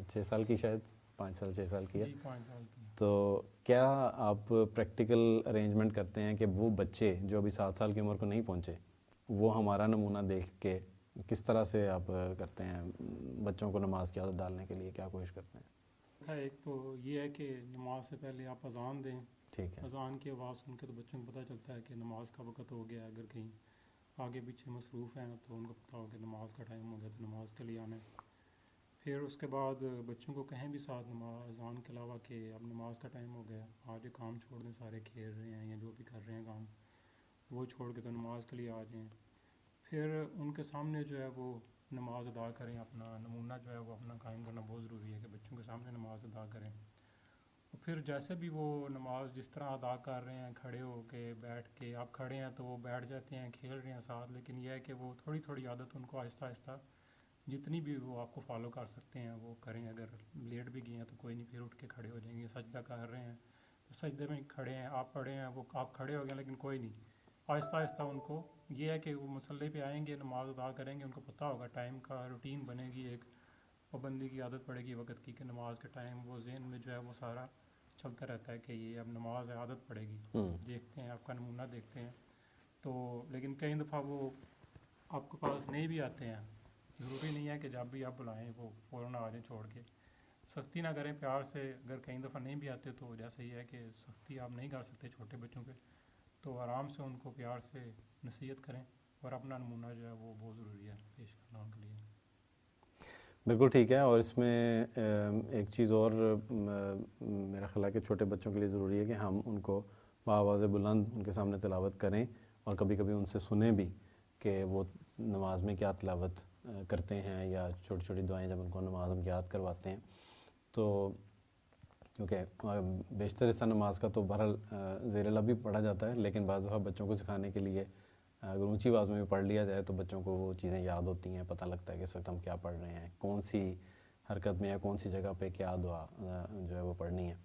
6 سال کی، شاید 5 سال 6 سال کی ہے، 5 سال کی۔ تو کیا آپ پریکٹیکل ارینجمنٹ کرتے ہیں کہ وہ بچے جو ابھی 7 سال کی عمر کو نہیں پہنچے، وہ ہمارا نمونہ دیکھ کے کس طرح سے آپ کرتے ہیں بچوں کو نماز کی عادت ڈالنے کے لیے، کیا کوشش کرتے ہیں؟ ایک تو یہ ہے کہ نماز سے پہلے آپ اذان دیں، ٹھیک ہے، اذان کی آواز سن کے تو بچوں کو پتہ چلتا ہے کہ نماز کا وقت ہو گیا۔ اگر کہیں آگے پیچھے مصروف ہیں تو ان کو پتہ ہو کہ نماز کا ٹائم ہو گیا تو نماز کے لیے آنا ہے۔ پھر اس کے بعد بچوں کو کہیں بھی ساتھ نماز اذان کے علاوہ کہ اب نماز کا ٹائم ہو گیا، آج کام چھوڑ دیں، سارے کھیل رہے ہیں یا جو بھی کر رہے ہیں کام وہ چھوڑ کے تو نماز کے لیے آ جائیں۔ پھر ان کے سامنے جو ہے وہ نماز ادا کریں، اپنا نمونہ جو ہے وہ اپنا قائم کرنا بہت ضروری ہے کہ بچوں کے سامنے نماز ادا کریں۔ اور پھر جیسے بھی وہ نماز جس طرح ادا کر رہے ہیں، کھڑے ہو کے، بیٹھ کے، آپ کھڑے ہیں تو وہ بیٹھ جاتے ہیں، کھیل رہے ہیں ساتھ، لیکن یہ ہے کہ وہ تھوڑی تھوڑی عادت ان کو آہستہ آہستہ جتنی بھی وہ آپ کو فالو کر سکتے ہیں وہ کریں۔ اگر لیٹ بھی گئے ہیں تو کوئی نہیں، پھر اٹھ کے کھڑے ہو جائیں گے۔ سجدہ کر رہے ہیں تو سجدے میں کھڑے ہیں، آپ پڑھے ہیں، وہ آپ کھڑے ہو گئے لیکن کوئی نہیں، آہستہ آہستہ ان کو یہ ہے کہ وہ مصلی پہ آئیں گے، نماز ادا کریں گے، ان کو پتہ ہوگا، ٹائم کا روٹین بنے گی، ایک پابندی کی عادت پڑے گی وقت کی کہ نماز کے ٹائم وہ ذہن میں جو ہے وہ سارا چلتا رہتا ہے کہ یہ اب نماز ہے، عادت پڑے گی۔ دیکھتے ہیں آپ کا نمونہ دیکھتے ہیں تو، لیکن کئی دفعہ وہ آپ کے پاس نہیں بھی آتے ہیں، ضروری نہیں ہے کہ جب بھی آپ بلائیں وہ فوراً آ جائیں چھوڑ کے۔ سختی نہ کریں، پیار سے، اگر کئی دفعہ نہیں بھی آتے تو جیسے یہ ہے کہ سختی آپ نہیں کر سکتے چھوٹے بچوں پہ، تو آرام سے ان کو پیار سے نصیحت کریں، اور اپنا نمونہ جو ہے وہ بہت ضروری ہے پیش کرنا ان کے لیے۔ بالکل ٹھیک ہے۔ اور اس میں ایک چیز اور میرا خیال ہے کہ چھوٹے بچوں کے لیے ضروری ہے کہ ہم ان کو بآواز بلند ان کے سامنے تلاوت کریں، اور کبھی کبھی ان سے سنیں بھی کہ وہ نماز میں کیا تلاوت کرتے ہیں، یا چھوٹی چھوٹی دعائیں جب ان کو نماز ہم یاد کرواتے ہیں تو، کیونکہ بیشتر حصہ نماز کا تو بہرحال زیر لب بھی پڑھا جاتا ہے، لیکن بعض دفعہ بچوں کو سکھانے کے لیے اگر اونچی آواز میں بھی پڑھ لیا جائے تو بچوں کو وہ چیزیں یاد ہوتی ہیں، پتہ لگتا ہے کہ اس وقت ہم کیا پڑھ رہے ہیں، کون سی حرکت میں یا کون سی جگہ پہ کیا دعا جو ہے وہ پڑھنی ہے۔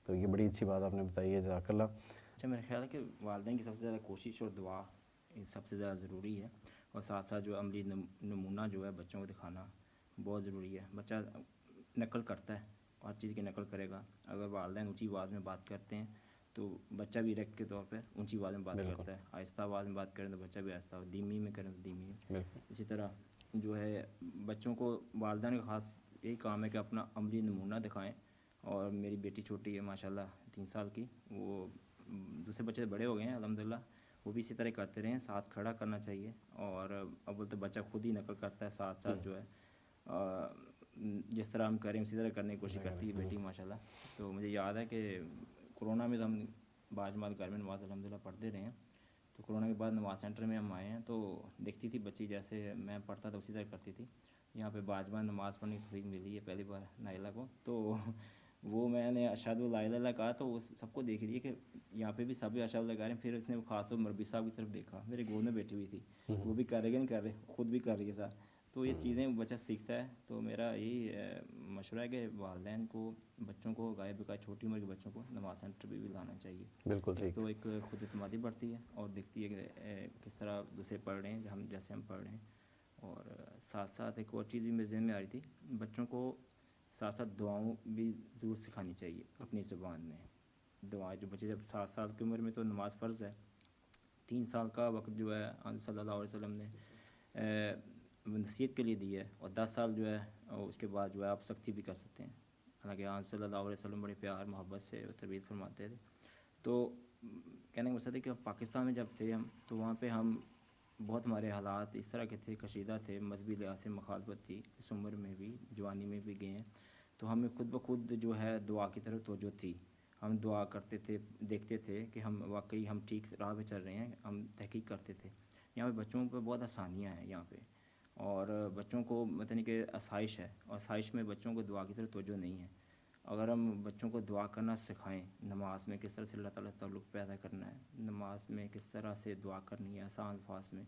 تو یہ بڑی اچھی بات آپ نے بتائی ہے، جزاک اللہ۔ اچھا، میرا خیال ہے کہ والدین کی سب سے زیادہ کوشش اور دعا سب سے زیادہ ضروری ہے، اور ساتھ ساتھ جو عملی نمونہ جو ہے بچوں کو دکھانا بہت ضروری ہے۔ بچہ نقل کرتا ہے، ہر چیز کی نقل کرے گا۔ اگر والدین اونچی آواز میں بات کرتے ہیں تو بچہ بھی ریکٹ کے طور پہ اونچی آواز میں بات کرتا ہے، آہستہ آواز میں بات کریں تو بچہ بھی آہستہ، دھیمی میں کریں تو دھیمی میں۔ اسی طرح جو ہے بچوں کو والدین کا خاص یہی کام ہے کہ اپنا عملی نمونہ دکھائیں۔ اور میری بیٹی چھوٹی ہے ماشاء اللہ 3 سال کی، وہ دوسرے بچے بڑے ہو گئے ہیں الحمدللہ، وہ بھی اسی طرح کرتے رہیں، ساتھ کھڑا کرنا چاہیے۔ اور اول تو بچہ خود ہی نقل کرتا ہے، ساتھ ساتھ جو ہے جس طرح ہم کریں اسی طرح کرنے کی کوشش کرتی ہے بیٹی ماشاءاللہ. تو مجھے یاد ہے کہ کرونا میں تو ہم باجماعت گھر میں نماز الحمدللہ پڑھتے رہے ہیں. تو کرونا کے بعد نماز سینٹر میں ہم آئے ہیں تو دیکھتی تھی بچی جیسے میں پڑھتا تھا اسی طرح کرتی تھی. یہاں پہ باجماعت نماز پڑھنے کی توفیق ملی ہے پہلی بار نائلہ کو. تو وہ میں نے اشہد لا الہ الا اللہ کہا تو وہ سب کو دیکھ رہی ہے کہ یہاں پہ بھی سب اشہد اللہ کہہ رہے ہیں. پھر اس نے خاص طور مربی صاحب کی طرف دیکھا, میرے گود میں بیٹھی ہوئی تھی, وہ بھی کر رہے کہ نہیں کر رہے, خود بھی کر رہی ہے ساتھ. تو یہ چیزیں بچہ سیکھتا ہے. تو میرا یہی مشورہ ہے کہ والدین کو بچوں کو گائے بگائے چھوٹی عمر کے بچوں کو نماز سینٹر بھی لانا چاہیے. بالکل ٹھیک. تو ایک خود اعتمادی بڑھتی ہے اور دیکھتی ہے کہ کس طرح دوسرے پڑھ رہے ہیں جیسے ہم پڑھ رہے ہیں. اور ساتھ ساتھ ایک اور چیز بھی میرے ذہن میں آ رہی تھی, بچوں کو ساتھ ساتھ دعاؤں بھی ضرور سکھانی چاہیے اپنی زبان میں. دعائیں جو بچے جب 7 سال کی عمر میں تو نماز فرض ہے, 3 سال کا وقت جو ہے صلی اللہ علیہ وسلم نے نصیحت کے لیے دی ہے, اور 10 سال جو ہے اس کے بعد جو ہے آپ سختی بھی کر سکتے ہیں. حالانکہ صلی اللہ علیہ وسلم بڑے پیار محبت سے تربیت فرماتے تھے. تو کہنے کا مقصد ہے کہ پاکستان میں جب تھے ہم تو وہاں پہ ہم بہت ہمارے حالات اس طرح کے تھے, کشیدہ تھے, مذہبی لحاظ سے مخالفت تھی, اس عمر میں بھی جوانی میں بھی گئے ہیں. تو ہمیں خود بخود جو ہے دعا کی طرف توجہ تھی. ہم دعا کرتے تھے, دیکھتے تھے کہ ہم واقعی ہم ٹھیک راہ پہ چل رہے ہیں, ہم تحقیق کرتے تھے. یہاں پہ بچوں پہ بہت آسانیاں ہیں یہاں پہ, اور بچوں کو مطلب کہ آسائش ہے, اور آسائش میں بچوں کو دعا کی طرف توجہ نہیں ہے. اگر ہم بچوں کو دعا کرنا سکھائیں, نماز میں کس طرح سے اللہ تعالیٰ تعلق پیدا کرنا ہے, نماز میں کس طرح سے دعا کرنی ہے آسان الفاظ میں,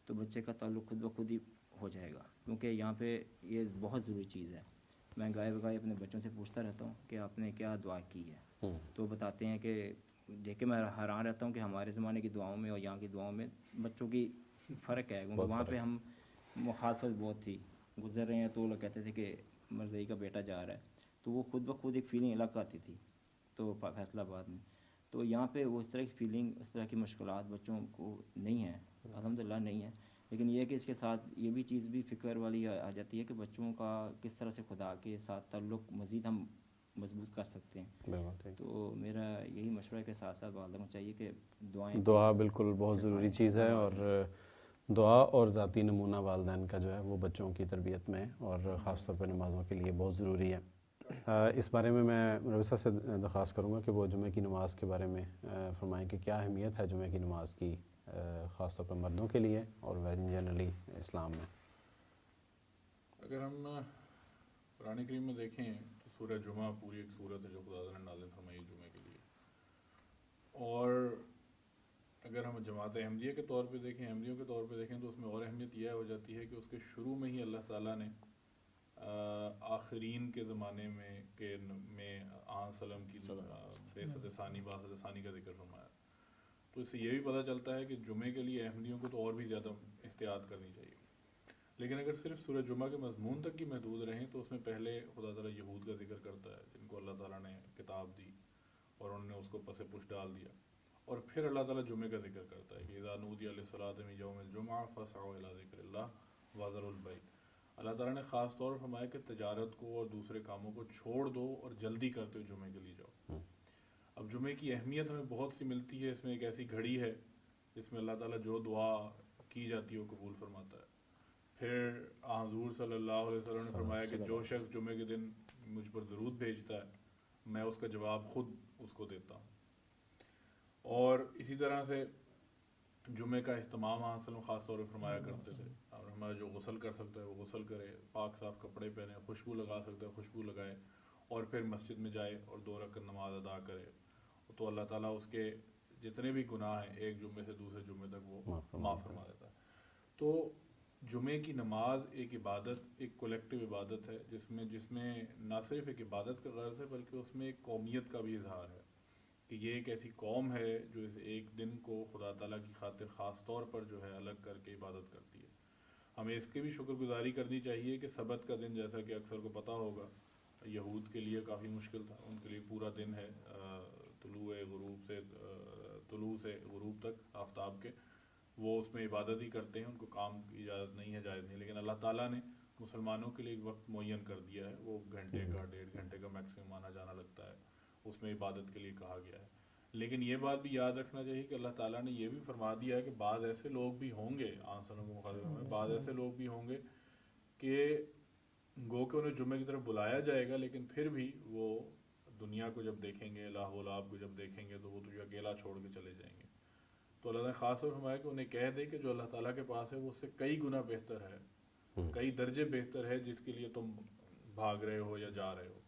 تو بچے کا تعلق خود بخود ہی ہو جائے گا. کیونکہ یہاں پہ یہ بہت ضروری چیز ہے. میں گائے بگائے اپنے بچوں سے پوچھتا رہتا ہوں کہ آپ نے کیا دعا کی ہے, تو بتاتے ہیں کہ دیکھ کے میں حیران رہتا ہوں کہ ہمارے زمانے کی دعاؤں میں اور یہاں کی دعاؤں میں بچوں کی فرق ہے. کیونکہ وہاں پہ ہم مخالفت بہت تھی, گزر رہے ہیں تو وہ لوگ کہتے تھے کہ مرزئی کا بیٹا جا رہا ہے, تو وہ خود بخود ایک فیلنگ الگ آتی تھی. تو فیصلہ آباد میں تو یہاں پہ وہ اس طرح کی فیلنگ, اس طرح کی مشکلات بچوں کو نہیں ہیں, الحمدللہ نہیں ہے. لیکن یہ کہ اس کے ساتھ یہ بھی چیز بھی فکر والی آ جاتی ہے کہ بچوں کا کس طرح سے خدا کے ساتھ تعلق مزید ہم مضبوط کر سکتے ہیں. تو میرا یہی مشورہ ہے کہ ساتھ ساتھ والدین کو چاہیے کہ دعا بالکل بہت ضروری چیز ہے, اور دعا اور ذاتی نمونہ والدین کا جو ہے وہ بچوں کی تربیت میں اور خاص طور پہ نمازوں کے لیے بہت ضروری ہے. اس بارے میں ربیع صاحب سے درخواست کروں گا کہ وہ جمعہ کی نماز کے بارے میں فرمائیں کہ کیا اہمیت ہے جمعہ کی نماز کی, خاص طور پر مردوں کے لیے اور جنرلی اسلام میں. اگر ہم قرآن کریم میں دیکھیں تو سورہ جمعہ پوری ایک سورت ہے جو خدا تعالیٰ نے نازل فرمائی جمعہ کے لیے. اور اگر ہم جماعت احمدیہ کے طور پہ دیکھیں, احمدیوں کے طور پہ دیکھیں, تو اس میں اور اہمیت یہ ہو جاتی ہے کہ اس کے شروع میں ہی اللہ تعالیٰ نے آخرین کے زمانے میں وسلم کی بعثت ثانی کا ذکر فرمایا. تو اس سے یہ بھی پتہ چلتا ہے کہ جمعے کے لیے احمدیوں کو تو اور بھی زیادہ احتیاط کرنی چاہیے. لیکن اگر صرف سورہ جمعہ کے مضمون تک ہی محدود رہیں تو اس میں پہلے خدا تعالیٰ یہود کا ذکر کرتا ہے جن کو اللہ تعالیٰ نے کتاب دی اور انہوں نے اس کو پس پش ڈال دیا, اور پھر اللہ تعالیٰ جمعے کا ذکر کرتا ہے کہ اذا نودی للصلاۃ من یوم الجمعہ فاسعوا الی ذکر اللہ وذروا البیع. اللہ تعالیٰ نے خاص طور پر فرمایا کہ تجارت کو اور دوسرے کاموں کو چھوڑ دو اور جلدی کرتے ہوئے جمعے کے لیے جاؤ. اب جمعے کی اہمیت ہمیں بہت سی ملتی ہے. اس میں ایک ایسی گھڑی ہے جس میں اللہ تعالیٰ جو دعا کی جاتی ہے وہ قبول فرماتا ہے. پھر حضور صلی اللہ علیہ وسلم نے فرمایا کہ جو شخص جمعے کے دن مجھ پر درود بھیجتا ہے میں اس کا جواب خود اس کو دیتا ہوں. اور اسی طرح سے جمعے کا اہتمام وسلم خاص طور پہ فرمایا کرتے تھے. اور ہمارا جو غسل کر سکتا ہے وہ غسل کرے, پاک صاف کپڑے پہنے, خوشبو لگا سکتا ہے خوشبو لگائے, اور پھر مسجد میں جائے اور 2 رکعت نماز ادا کرے. تو اللہ تعالیٰ اس کے جتنے بھی گناہ ہیں ایک جمعے سے دوسرے جمعے تک وہ معاف فرما دیتا ہے. تو جمعے کی نماز ایک عبادت, ایک کولیکٹیو عبادت ہے جس میں نہ صرف ایک عبادت کا غرض ہے بلکہ اس میں ایک قومیت کا بھی اظہار ہے کہ یہ ایک ایسی قوم ہے جو اس ایک دن کو خدا تعالیٰ کی خاطر خاص طور پر جو ہے الگ کر کے عبادت کرتی ہے. ہمیں اس کی بھی شکر گزاری کرنی چاہیے کہ سبت کا دن, جیسا کہ اکثر کو پتہ ہوگا, یہود کے لیے کافی مشکل تھا. ان کے لیے پورا دن ہے طلوع سے غروب تک آفتاب کے, وہ اس میں عبادت ہی کرتے ہیں, ان کو کام کی اجازت نہیں ہے, جائز نہیں. لیکن اللہ تعالیٰ نے مسلمانوں کے لیے ایک وقت معین کر دیا ہے, وہ گھنٹے کا 1.5 گھنٹے کا میکسیمم آنا جانا لگتا ہے, اس میں عبادت کے لیے کہا گیا ہے. لیکن یہ بات بھی یاد رکھنا چاہیے کہ اللہ تعالیٰ نے یہ بھی فرما دیا ہے کہ بعض ایسے لوگ بھی ہوں گے, آنسروں کے مخاطب میں بعض ایسے لوگ بھی ہوں گے کہ گو کہ انہیں جمعے کی طرف بلایا جائے گا، لیکن پھر بھی وہ دنیا کو جب دیکھیں گے، لاہ و لعب کو جب دیکھیں گے تو وہ تجھے اکیلا چھوڑ کے چلے جائیں گے. تو اللہ نے خاص طور فرمایا کہ انہیں کہہ دے کہ جو اللہ تعالیٰ کے پاس ہے وہ اس سے کئی گنا بہتر ہے، کئی درجے بہتر ہے جس کے لیے تم بھاگ رہے ہو یا جا رہے ہو.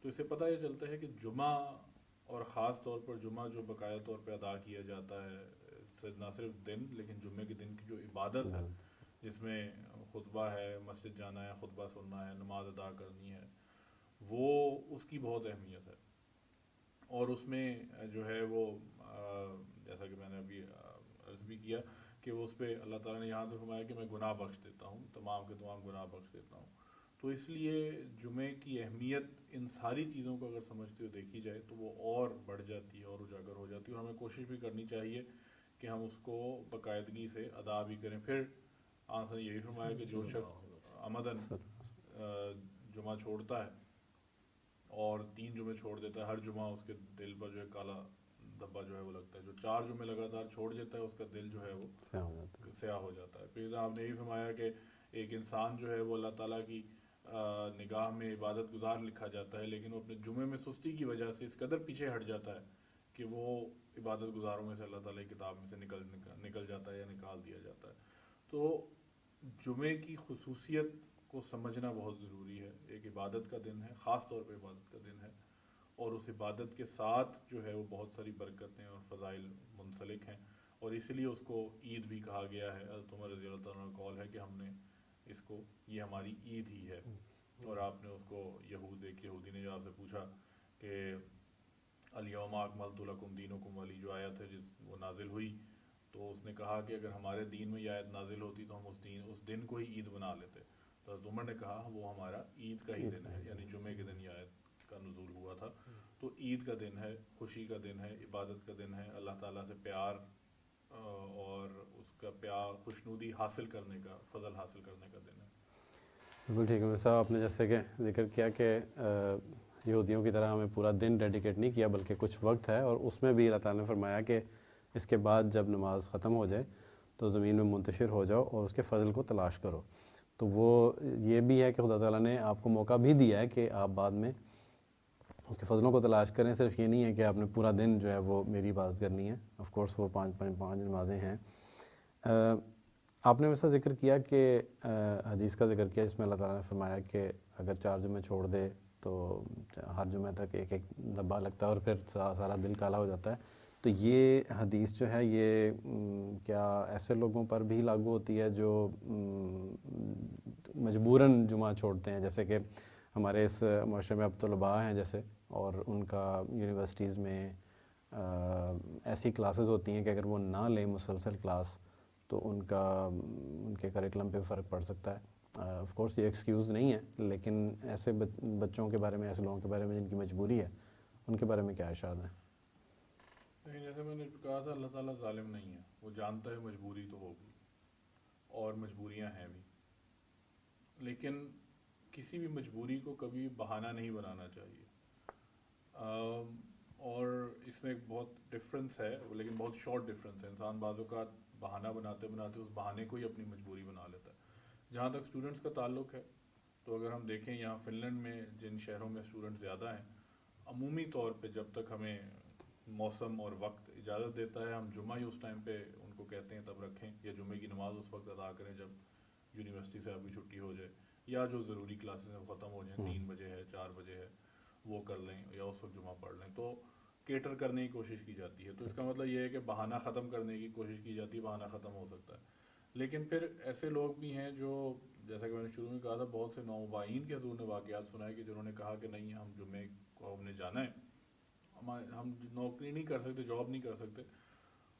تو اس سے پتہ یہ چلتا ہے کہ جمعہ، اور خاص طور پر جمعہ جو باقاعدہ طور پہ ادا کیا جاتا ہے، نہ صرف دن لیکن جمعے کے دن کی جو عبادت ہے جس میں خطبہ ہے، مسجد جانا ہے، خطبہ سننا ہے، نماز ادا کرنی ہے، وہ اس کی بہت اہمیت ہے. اور اس میں جو ہے وہ جیسا کہ میں نے ابھی عرض بھی کیا کہ وہ اس پہ اللہ تعالیٰ نے یہاں سے فرمایا کہ میں گناہ بخش دیتا ہوں، تمام کے تمام گناہ بخش دیتا ہوں. تو اس لیے جمعے کی اہمیت ان ساری چیزوں کو اگر سمجھتے ہوئے دیکھی جائے تو وہ اور بڑھ جاتی ہے اور اجاگر ہو جاتی ہے، اور ہمیں کوشش بھی کرنی چاہیے کہ ہم اس کو باقاعدگی سے ادا بھی کریں. پھر آنسر نے یہی فرمایا کہ جو شخص عمدن جمعہ چھوڑتا ہے اور 3 جمعے چھوڑ دیتا ہے، ہر جمعہ اس کے دل پر جو ہے کالا دھبا جو ہے وہ لگتا ہے. جو 4 جمعے لگاتار چھوڑ دیتا ہے اس کا دل جو ہے وہ سیاہ ہو جاتا ہے. پھر آپ نے یہی فرمایا کہ ایک انسان جو ہے وہ اللہ تعالیٰ کی نگاہ میں عبادت گزار لکھا جاتا ہے، لیکن وہ اپنے جمعے میں سستی کی وجہ سے اس قدر پیچھے ہٹ جاتا ہے کہ وہ عبادت گزاروں میں سے اللہ تعالیٰ کی کتاب میں سے نکل جاتا ہے یا نکال دیا جاتا ہے. تو جمعے کی خصوصیت کو سمجھنا بہت ضروری ہے. ایک عبادت کا دن ہے، خاص طور پہ عبادت کا دن ہے، اور اس عبادت کے ساتھ جو ہے وہ بہت ساری برکتیں اور فضائل منسلک ہیں، اور اسی لیے اس کو عید بھی کہا گیا ہے. حضرت عمر رضی اللہ تعالیٰ عنہ کا قول ہے کہ ہم نے اس کو، یہ ہماری عید ہی ہے. اور آپ نے اس کو یہودی نے جو آپ سے پوچھا کہ الیوم اکملت لکم دینکم والی جو آیت ہے وہ نازل ہوئی، تو اس نے کہا کہ اگر ہمارے دین میں یہ آیت نازل ہوتی تو ہم اس دن کو ہی عید بنا لیتے. تو حضرت عمر نے کہا وہ ہمارا عید کا ہی دن ہے، یعنی جمعے کے دن یہ آیت کا نزول ہوا تھا. تو عید کا دن ہے، خوشی کا دن ہے، عبادت کا دن ہے، اللہ تعالیٰ سے پیار اور اس کا پیار، خوشنودی حاصل کرنے کا، فضل حاصل کرنے کا دن ہے. بالکل ٹھیک ہے صاحب، آپ نے جیسے کہ ذکر کیا کہ یہودیوں کی طرح ہمیں پورا دن ڈیڈیکیٹ نہیں کیا بلکہ کچھ وقت ہے، اور اس میں بھی اللہ تعالیٰ نے فرمایا کہ اس کے بعد جب نماز ختم ہو جائے تو زمین میں منتشر ہو جاؤ اور اس کے فضل کو تلاش کرو. تو وہ یہ بھی ہے کہ خدا تعالیٰ نے آپ کو موقع بھی دیا ہے کہ آپ بعد میں اس کے فضلوں کو تلاش کریں. صرف یہ نہیں ہے کہ آپ نے پورا دن جو ہے وہ میری عبادت کرنی ہے. آف کورس وہ 5 نمازیں ہیں. آپ نے ویسا ذکر کیا کہ حدیث کا ذکر کیا جس میں اللہ تعالیٰ نے فرمایا کہ اگر 4 جمعے چھوڑ دے تو ہر جمعے تک ایک دھبا لگتا ہے اور پھر سارا دل کالا ہو جاتا ہے. تو یہ حدیث جو ہے یہ کیا ایسے لوگوں پر بھی لاگو ہوتی ہے جو مجبوراً جمعہ چھوڑتے ہیں، جیسے کہ ہمارے اس معاشرے میں اب طلباء ہیں جیسے، اور ان کا یونیورسٹیز میں ایسی کلاسز ہوتی ہیں کہ اگر وہ نہ لیں مسلسل کلاس تو ان کے کریکلم پہ فرق پڑ سکتا ہے. آف کورس یہ ایکسکیوز نہیں ہے، لیکن ایسے بچوں کے بارے میں، ایسے لوگوں کے بارے میں جن کی مجبوری ہے، ان کے بارے میں کیا ارشاد ہے؟ لیکن جیسے میں نے کہا تھا، اللہ تعالیٰ ظالم نہیں ہے، وہ جانتا ہے مجبوری تو ہوگی اور مجبوریاں ہیں بھی، لیکن کسی بھی مجبوری کو کبھی بہانہ نہیں بنانا چاہیے. اور اس میں ایک بہت ڈفرینس ہے، لیکن بہت شارٹ ڈفرینس ہے. انسان بعض اوقات بہانہ بناتے بناتے اس بہانے کو ہی اپنی مجبوری بنا لیتا ہے. جہاں تک اسٹوڈنٹس کا تعلق ہے تو اگر ہم دیکھیں یہاں فن لینڈ میں جن شہروں میں اسٹوڈنٹ زیادہ ہیں، عمومی طور پہ جب تک ہمیں موسم اور وقت اجازت دیتا ہے ہم جمعہ ہی اس ٹائم پہ ان کو کہتے ہیں تب رکھیں، یا جمعے کی نماز اس وقت ادا کریں جب یونیورسٹی سے آپ کی چھٹی ہو جائے، یا جو ضروری کلاسز ہیں وہ ختم ہو جائیں، 3 بجے ہے 4 بجے ہے وہ کر لیں، یا اس وقت جمعہ پڑھ لیں. تو کیٹر کرنے کی کوشش کی جاتی ہے. تو اس کا مطلب یہ ہے کہ بہانہ ختم کرنے کی کوشش کی جاتی ہے، بہانہ ختم ہو سکتا ہے. لیکن پھر ایسے لوگ بھی ہیں جو، جیسا کہ میں نے شروع میں کہا تھا، بہت سے نومبائین کے حضور نے واقعات سنائے کہ جنہوں نے کہا کہ نہیں ہم جمعے کو ہم نے جانا ہے، ہم نوکری نہیں کر سکتے، جاب نہیں کر سکتے.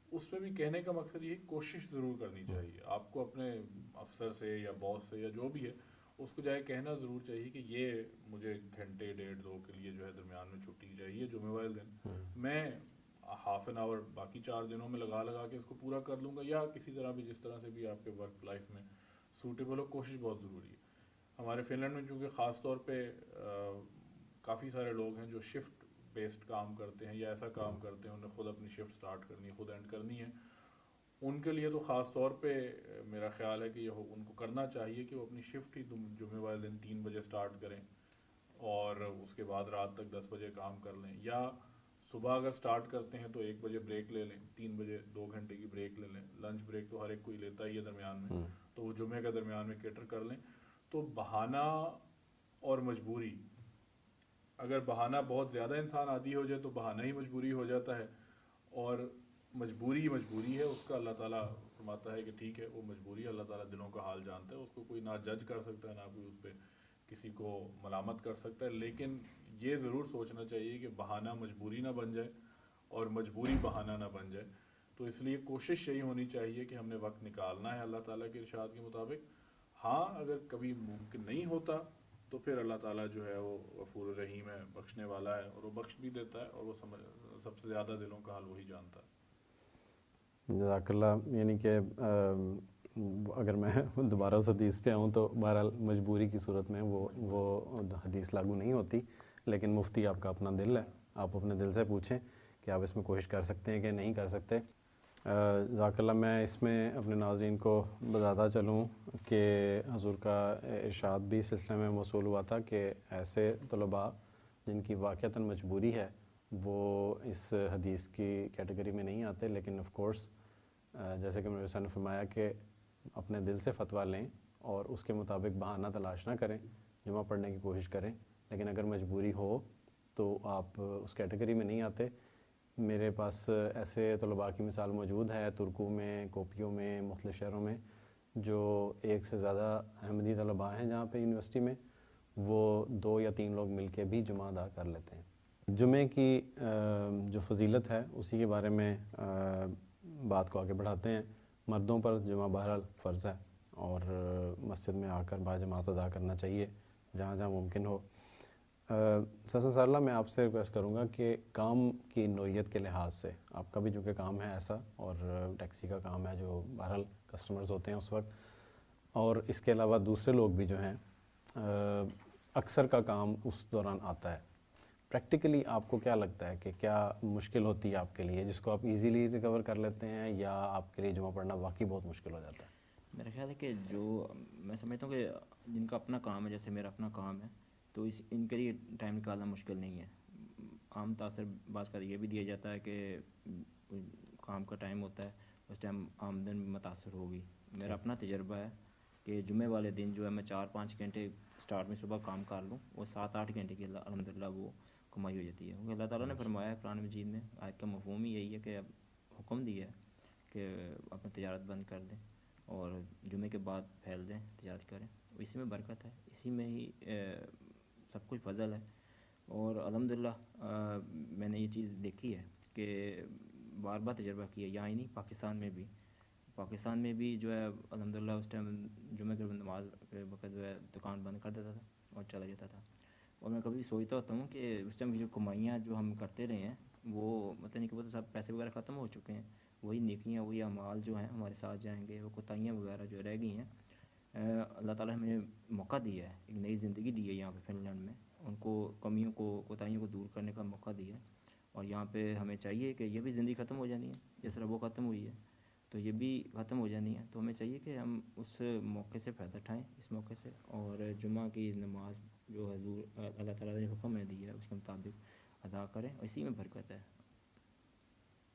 اس میں بھی کہنے کا مقصد یہ کوشش ضرور کرنی چاہیے. آپ کو اپنے افسر سے یا باس سے یا جو بھی ہے اس کو جائے کہنا ضرور چاہیے کہ یہ مجھے گھنٹے 1.5-2 کے لیے جو ہے درمیان میں چھٹی چاہیے جمعے والے دن، میں ہاف این آور باقی 4 دنوں میں لگا کے اس کو پورا کر لوں گا، یا کسی طرح بھی جس طرح سے بھی آپ کے ورک لائف میں سوٹیبل ہو. کوشش بہت ضروری ہے. ہمارے فن لینڈ میں چونکہ خاص طور پہ کافی سارے لوگ ہیں جو شفٹ بیسڈ کام کرتے ہیں یا ایسا کام کرتے ہیں، انہیں خود اپنی شفٹ سٹارٹ کرنی ہے، خود اینڈ کرنی ہے. ان کے لیے تو خاص طور پہ میرا خیال ہے کہ یہ ان کو کرنا چاہیے کہ وہ اپنی شفٹ ہی جمعے والے دن 3 بجے سٹارٹ کریں اور اس کے بعد رات تک 10 بجے کام کر لیں، یا صبح اگر سٹارٹ کرتے ہیں تو 1 بجے بریک لے لیں، 3 بجے 2 گھنٹے کی بریک لے لیں، لنچ بریک تو ہر ایک کوئی لیتا ہی ہے درمیان میں، تو وہ جمعے کے درمیان میں کیٹر کر لیں. تو بہانہ اور مجبوری، اگر بہانہ بہت زیادہ انسان عادی ہو جائے تو بہانہ ہی مجبوری ہو جاتا ہے، اور مجبوری ہی مجبوری ہے. اس کا اللہ تعالیٰ فرماتا ہے کہ ٹھیک ہے وہ مجبوری ہے، اللہ تعالیٰ دلوں کا حال جانتا ہے، اس کو کوئی نہ جج کر سکتا ہے نہ کوئی اس پہ کسی کو ملامت کر سکتا ہے. لیکن یہ ضرور سوچنا چاہیے کہ بہانہ مجبوری نہ بن جائے اور مجبوری بہانہ نہ بن جائے. تو اس لیے کوشش یہی ہونی چاہیے کہ ہم نے وقت نکالنا ہے اللہ تعالیٰ کے ارشاد کے مطابق. ہاں اگر کبھی ممکن نہیں ہوتا تو پھر اللہ تعالیٰ جو ہے وہ غفور الرحیم ہے، بخشنے والا ہے، اور وہ بخش بھی دیتا ہے، اور وہ سب سے زیادہ دلوں کا حال وہی جانتا ہے. جزاک اللہ. یعنی کہ اگر میں دوبارہ اس حدیث پہ آؤں تو بہرحال مجبوری کی صورت میں وہ حدیث لاگو نہیں ہوتی، لیکن مفتی آپ کا اپنا دل ہے، آپ اپنے دل سے پوچھیں کہ آپ اس میں کوشش کر سکتے ہیں کہ نہیں کر سکتے. جزاک اللہ. میں اس میں اپنے ناظرین کو بتاتا چلوں کہ حضور کا ارشاد بھی اس سلسلے میں موصول ہوا تھا کہ ایسے طلباء جن کی واقعتاً مجبوری ہے وہ اس حدیث کی کیٹیگری میں نہیں آتے، لیکن آف کورس جیسے کہ میرے نے فرمایا کہ اپنے دل سے فتویٰ لیں اور اس کے مطابق بہانہ تلاش نہ کریں، جمعہ پڑھنے کی کوشش کریں. لیکن اگر مجبوری ہو تو آپ اس کیٹیگری میں نہیں آتے. میرے پاس ایسے طلباء کی مثال موجود ہے ترکوں میں، کوپیوں میں، مختلف شہروں میں، جو 1 سے زیادہ احمدی طلباء ہیں جہاں پہ یونیورسٹی میں، وہ 2 یا 3 لوگ مل کے بھی جمعہ ادا کر لیتے ہیں. جمعے کی جو فضیلت ہے اسی کے بارے میں بات کو آگے بڑھاتے ہیں. مردوں پر جمعہ بہرحال فرض ہے اور مسجد میں آ کر باجماعت ادا کرنا چاہیے جہاں جہاں ممکن ہو. سر صلی اللہ، میں آپ سے ریکویسٹ کروں گا کہ کام کی نوعیت کے لحاظ سے، آپ کا بھی چونکہ کام ہے ایسا اور ٹیکسی کا کام ہے جو بہرحال کسٹمرز ہوتے ہیں اس وقت، اور اس کے علاوہ دوسرے لوگ بھی جو ہیں اکثر کا کام اس دوران آتا ہے. پریکٹیکلی آپ کو کیا لگتا ہے کہ کیا مشکل ہوتی ہے آپ کے لیے جس کو آپ ایزیلی ریکور کر لیتے ہیں، یا آپ کے لیے جمعہ پڑھنا واقعی بہت مشکل ہو جاتا ہے؟ میرا خیال ہے کہ جو میں سمجھتا ہوں کہ جن کا اپنا کام ہے، جیسے میرا اپنا کام ہے، تو ان کے لیے ٹائم نکالنا مشکل نہیں ہے. عام تاثر بعض کا یہ بھی دیا جاتا ہے کہ کام کا ٹائم ہوتا ہے اس ٹائم آمدن بھی متاثر ہوگی. میرا اپنا تجربہ ہے کہ جمعے والے دن جو ہے میں 4-5 گھنٹے سٹارٹ میں صبح کام کر لوں، وہ 7-8 گھنٹے کی الحمدللہ وہ کمائی ہو جاتی ہے. کیونکہ اللہ تعالیٰ نے فرمایا ہے قرآن مجید میں، آیت کا مفہوم ہی یہی ہے کہ حکم دیا ہے کہ اپنی تجارت بند کر دیں اور جمعے کے بعد پھیل دیں، تجارت کریں. اسی میں برکت ہے، اسی میں ہی سب کچھ فضل ہے. اور الحمدللہ میں نے یہ چیز دیکھی ہے کہ بار بار تجربہ کیا، یہاں ہی نہیں پاکستان میں بھی جو ہے الحمدللہ اس ٹائم جمعے کے نماز کے وقت جو ہے دکان بند کر دیتا تھا اور چلا جاتا تھا. اور میں کبھی سوچتا ہوتا ہوں کہ اس ٹائم کی جو کمائیاں جو ہم کرتے رہے ہیں وہ مطلب نہیں کہ وہ تو سب پیسے وغیرہ ختم ہو چکے ہیں، وہی نیکیاں، وہی اعمال جو ہیں ہمارے ساتھ جائیں گے، وہ کوتاہیاں وغیرہ جو رہ گئی ہیں. اللہ تعالیٰ نے ہمیں موقع دیا ہے، ایک نئی زندگی دی ہے یہاں پہ فن لینڈ میں، ان کو کمیوں کو، کوتاہیوں کو دور کرنے کا موقع دیا ہے. اور یہاں پہ ہمیں چاہیے کہ یہ بھی زندگی ختم ہو جانی ہے جس طرح وہ ختم ہوئی ہے، تو یہ بھی ختم ہو جانی ہے. تو ہمیں چاہیے کہ ہم اس موقع سے فائدہ اٹھائیں، اس موقع سے، اور جمعہ کی نماز جو حضور اللہ تعالیٰ نے حکم میں دی ہے اس کے مطابق ادا کریں، اور اسی میں برکت ہے.